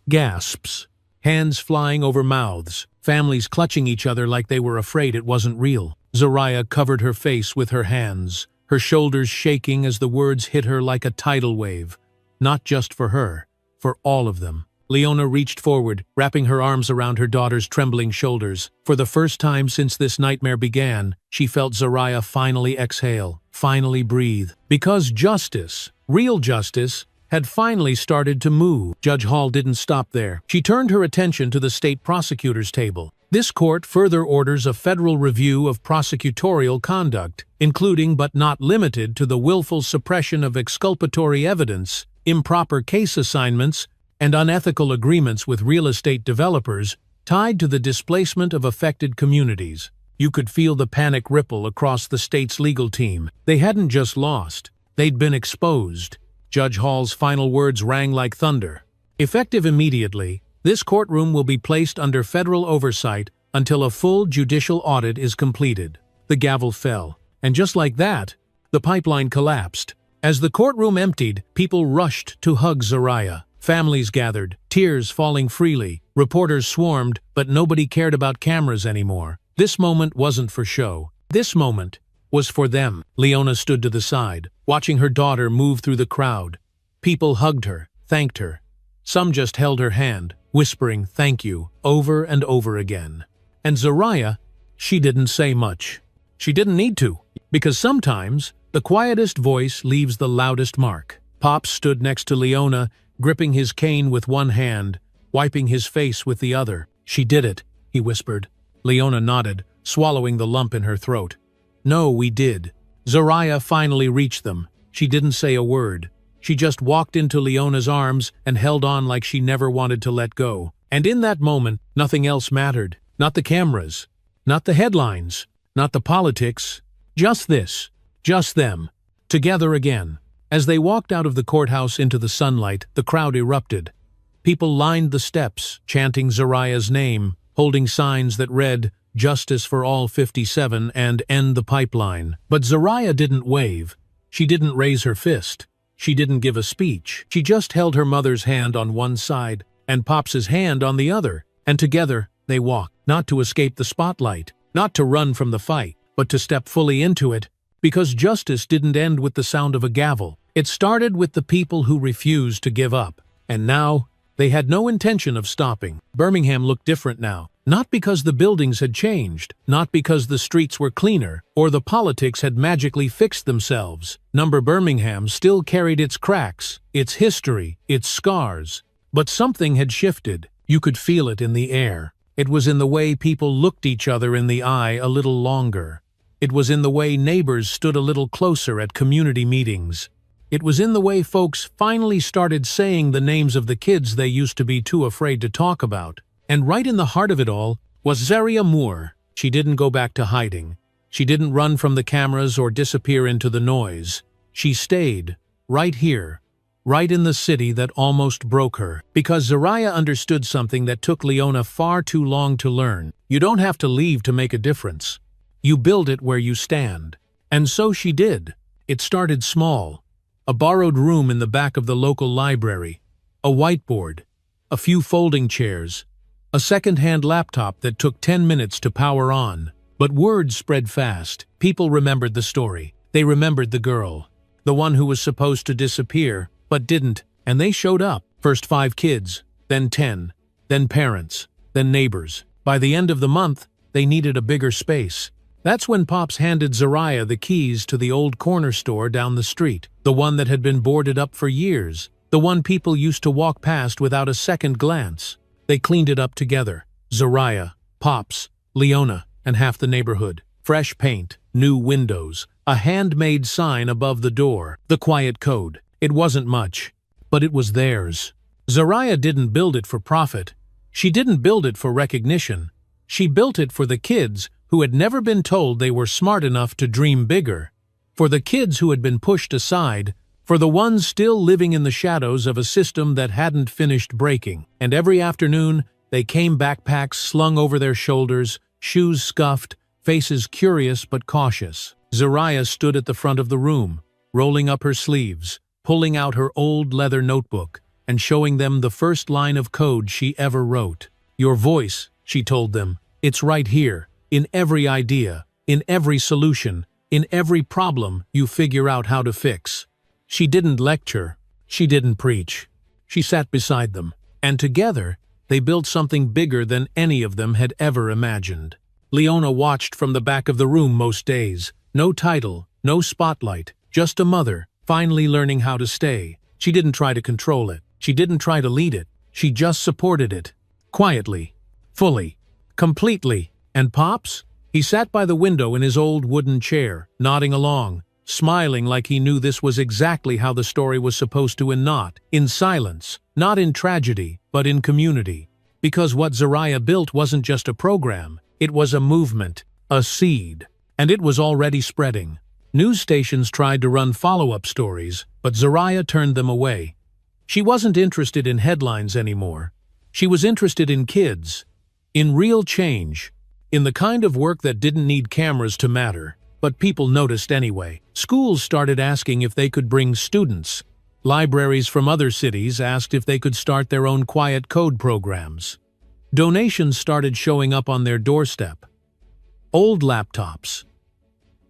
Gasps. Hands flying over mouths. Families clutching each other like they were afraid it wasn't real. Zariah covered her face with her hands, her shoulders shaking as the words hit her like a tidal wave. Not just for her, for all of them. Leona reached forward, wrapping her arms around her daughter's trembling shoulders. For the first time since this nightmare began, she felt Zariah finally exhale, finally breathe. Because justice, real justice, had finally started to move. Judge Hall didn't stop there. She turned her attention to the state prosecutor's table. This court further orders a federal review of prosecutorial conduct, including but not limited to the willful suppression of exculpatory evidence, improper case assignments, and unethical agreements with real estate developers tied to the displacement of affected communities. You could feel the panic ripple across the state's legal team. They hadn't just lost, they'd been exposed. Judge Hall's final words rang like thunder. Effective immediately, this courtroom will be placed under federal oversight until a full judicial audit is completed. The gavel fell, and just like that, the pipeline collapsed. As the courtroom emptied, people rushed to hug Zariah. Families gathered, tears falling freely. Reporters swarmed, but nobody cared about cameras anymore. This moment wasn't for show. This moment was for them. Leona stood to the side, watching her daughter move through the crowd. People hugged her, thanked her. Some just held her hand, whispering thank you over and over again. And Zariah, she didn't say much. She didn't need to, because sometimes the quietest voice leaves the loudest mark. Pops stood next to Leona, gripping his cane with one hand, wiping his face with the other. She did it, he whispered. Leona nodded, swallowing the lump in her throat. No, we did. Zariah finally reached them. She didn't say a word. She just walked into Leona's arms and held on like she never wanted to let go. And in that moment, nothing else mattered. Not the cameras, not the headlines, not the politics. Just this, just them, together again. As they walked out of the courthouse into the sunlight, the crowd erupted. People lined the steps, chanting Zariah's name, holding signs that read, "Justice for all 57" and "End the pipeline." But Zariah didn't wave. She didn't raise her fist. She didn't give a speech. She just held her mother's hand on one side and Pops's hand on the other, and together they walked, not to escape the spotlight, not to run from the fight, but to step fully into it, because justice didn't end with the sound of a gavel. It started with the people who refused to give up, and now they had no intention of stopping. Birmingham looked different now, not because the buildings had changed, not because the streets were cleaner, or the politics had magically fixed themselves. Number Birmingham still carried its cracks, its history, its scars. But something had shifted. You could feel it in the air. It was in the way people looked each other in the eye a little longer. It was in the way neighbors stood a little closer at community meetings. It was in the way folks finally started saying the names of the kids they used to be too afraid to talk about. And right in the heart of it all was Zariah Moore. She didn't go back to hiding. She didn't run from the cameras or disappear into the noise. She stayed, right here, right in the city that almost broke her. Because Zariah understood something that took Leona far too long to learn. You don't have to leave to make a difference. You build it where you stand. And so she did. It started small. A borrowed room in the back of the local library, a whiteboard, a few folding chairs, a second-hand laptop that took 10 minutes to power on. But word spread fast. People remembered the story. They remembered the girl, the one who was supposed to disappear, but didn't, and they showed up. First 5 kids, then 10, then parents, then neighbors. By the end of the month, they needed a bigger space. That's when Pops handed Zariah the keys to the old corner store down the street, the one that had been boarded up for years, the one people used to walk past without a second glance. They cleaned it up together. Zariah, Pops, Leona, and half the neighborhood. Fresh paint, new windows, a handmade sign above the door, the quiet code. It wasn't much, but it was theirs. Zariah didn't build it for profit. She didn't build it for recognition. She built it for the kids who had never been told they were smart enough to dream bigger, for the kids who had been pushed aside, for the ones still living in the shadows of a system that hadn't finished breaking. And every afternoon, they came backpacks slung over their shoulders, shoes scuffed, faces curious but cautious. Zariah stood at the front of the room, rolling up her sleeves, pulling out her old leather notebook, and showing them the first line of code she ever wrote. "Your voice," she told them, "it's right here, in every idea, in every solution, in every problem you figure out how to fix." She didn't lecture, she didn't preach. She sat beside them, and together, they built something bigger than any of them had ever imagined. Leona watched from the back of the room most days. No title, no spotlight, just a mother, finally learning how to stay. She didn't try to control it. She didn't try to lead it. She just supported it. Quietly. Fully. Completely. And Pops? He sat by the window in his old wooden chair, nodding along, smiling like he knew this was exactly how the story was supposed to end, not in silence, not in tragedy, but in community. Because what Zariah built wasn't just a program, it was a movement, a seed. And it was already spreading. News stations tried to run follow-up stories, but Zariah turned them away. She wasn't interested in headlines anymore. She was interested in kids, in real change, in the kind of work that didn't need cameras to matter, but people noticed anyway. Schools started asking if they could bring students. Libraries from other cities asked if they could start their own quiet code programs. Donations started showing up on their doorstep. Old laptops,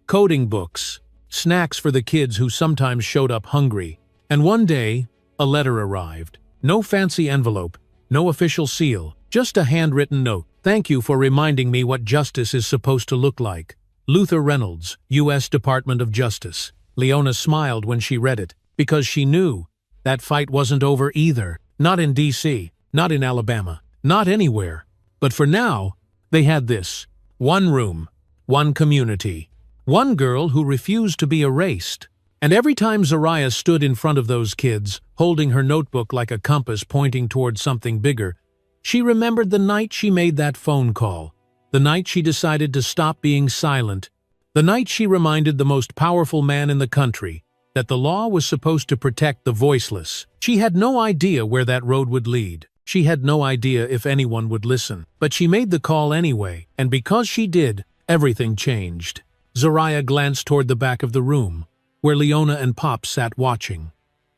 coding books, snacks for the kids who sometimes showed up hungry. And one day, a letter arrived. No fancy envelope, no official seal, just a handwritten note. "Thank you for reminding me what justice is supposed to look like. Luther Reynolds, U.S. Department of Justice." Leona smiled when she read it, because she knew that fight wasn't over either. Not in D.C., not in Alabama, not anywhere. But for now, they had this. One room, one community. One girl who refused to be erased. And every time Zariah stood in front of those kids, holding her notebook like a compass pointing towards something bigger, she remembered the night she made that phone call, the night she decided to stop being silent, the night she reminded the most powerful man in the country that the law was supposed to protect the voiceless. She had no idea where that road would lead. She had no idea if anyone would listen. But she made the call anyway, and because she did, everything changed. Zariah glanced toward the back of the room, where Leona and Pop sat watching.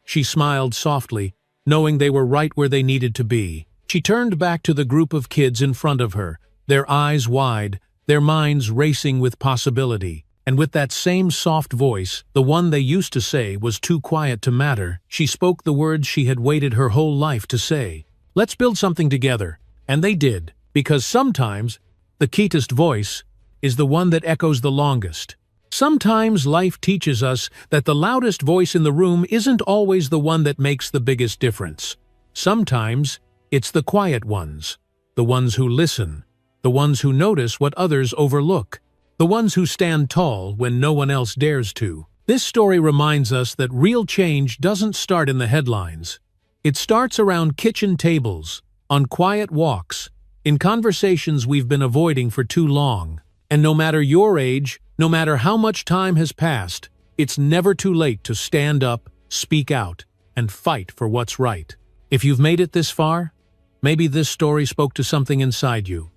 She smiled softly, knowing they were right where they needed to be. She turned back to the group of kids in front of her, their eyes wide, their minds racing with possibility. And with that same soft voice, the one they used to say was too quiet to matter, she spoke the words she had waited her whole life to say. "Let's build something together." And they did, because sometimes the keenest voice is the one that echoes the longest. Sometimes life teaches us that the loudest voice in the room isn't always the one that makes the biggest difference. Sometimes it's the quiet ones, the ones who listen, the ones who notice what others overlook, the ones who stand tall when no one else dares to. This story reminds us that real change doesn't start in the headlines. It starts around kitchen tables, on quiet walks, in conversations we've been avoiding for too long. And no matter your age, no matter how much time has passed, it's never too late to stand up, speak out, and fight for what's right. If you've made it this far, maybe this story spoke to something inside you.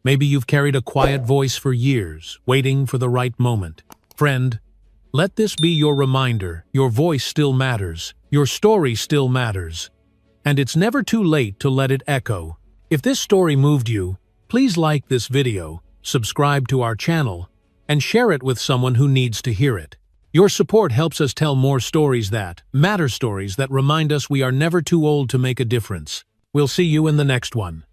Maybe you've carried a quiet voice for years, waiting for the right moment. Friend, let this be your reminder. Your voice still matters. Your story still matters. And it's never too late to let it echo. If this story moved you, please like this video, subscribe to our channel, and share it with someone who needs to hear it. Your support helps us tell more stories that matter, stories that remind us we are never too old to make a difference. We'll see you in the next one.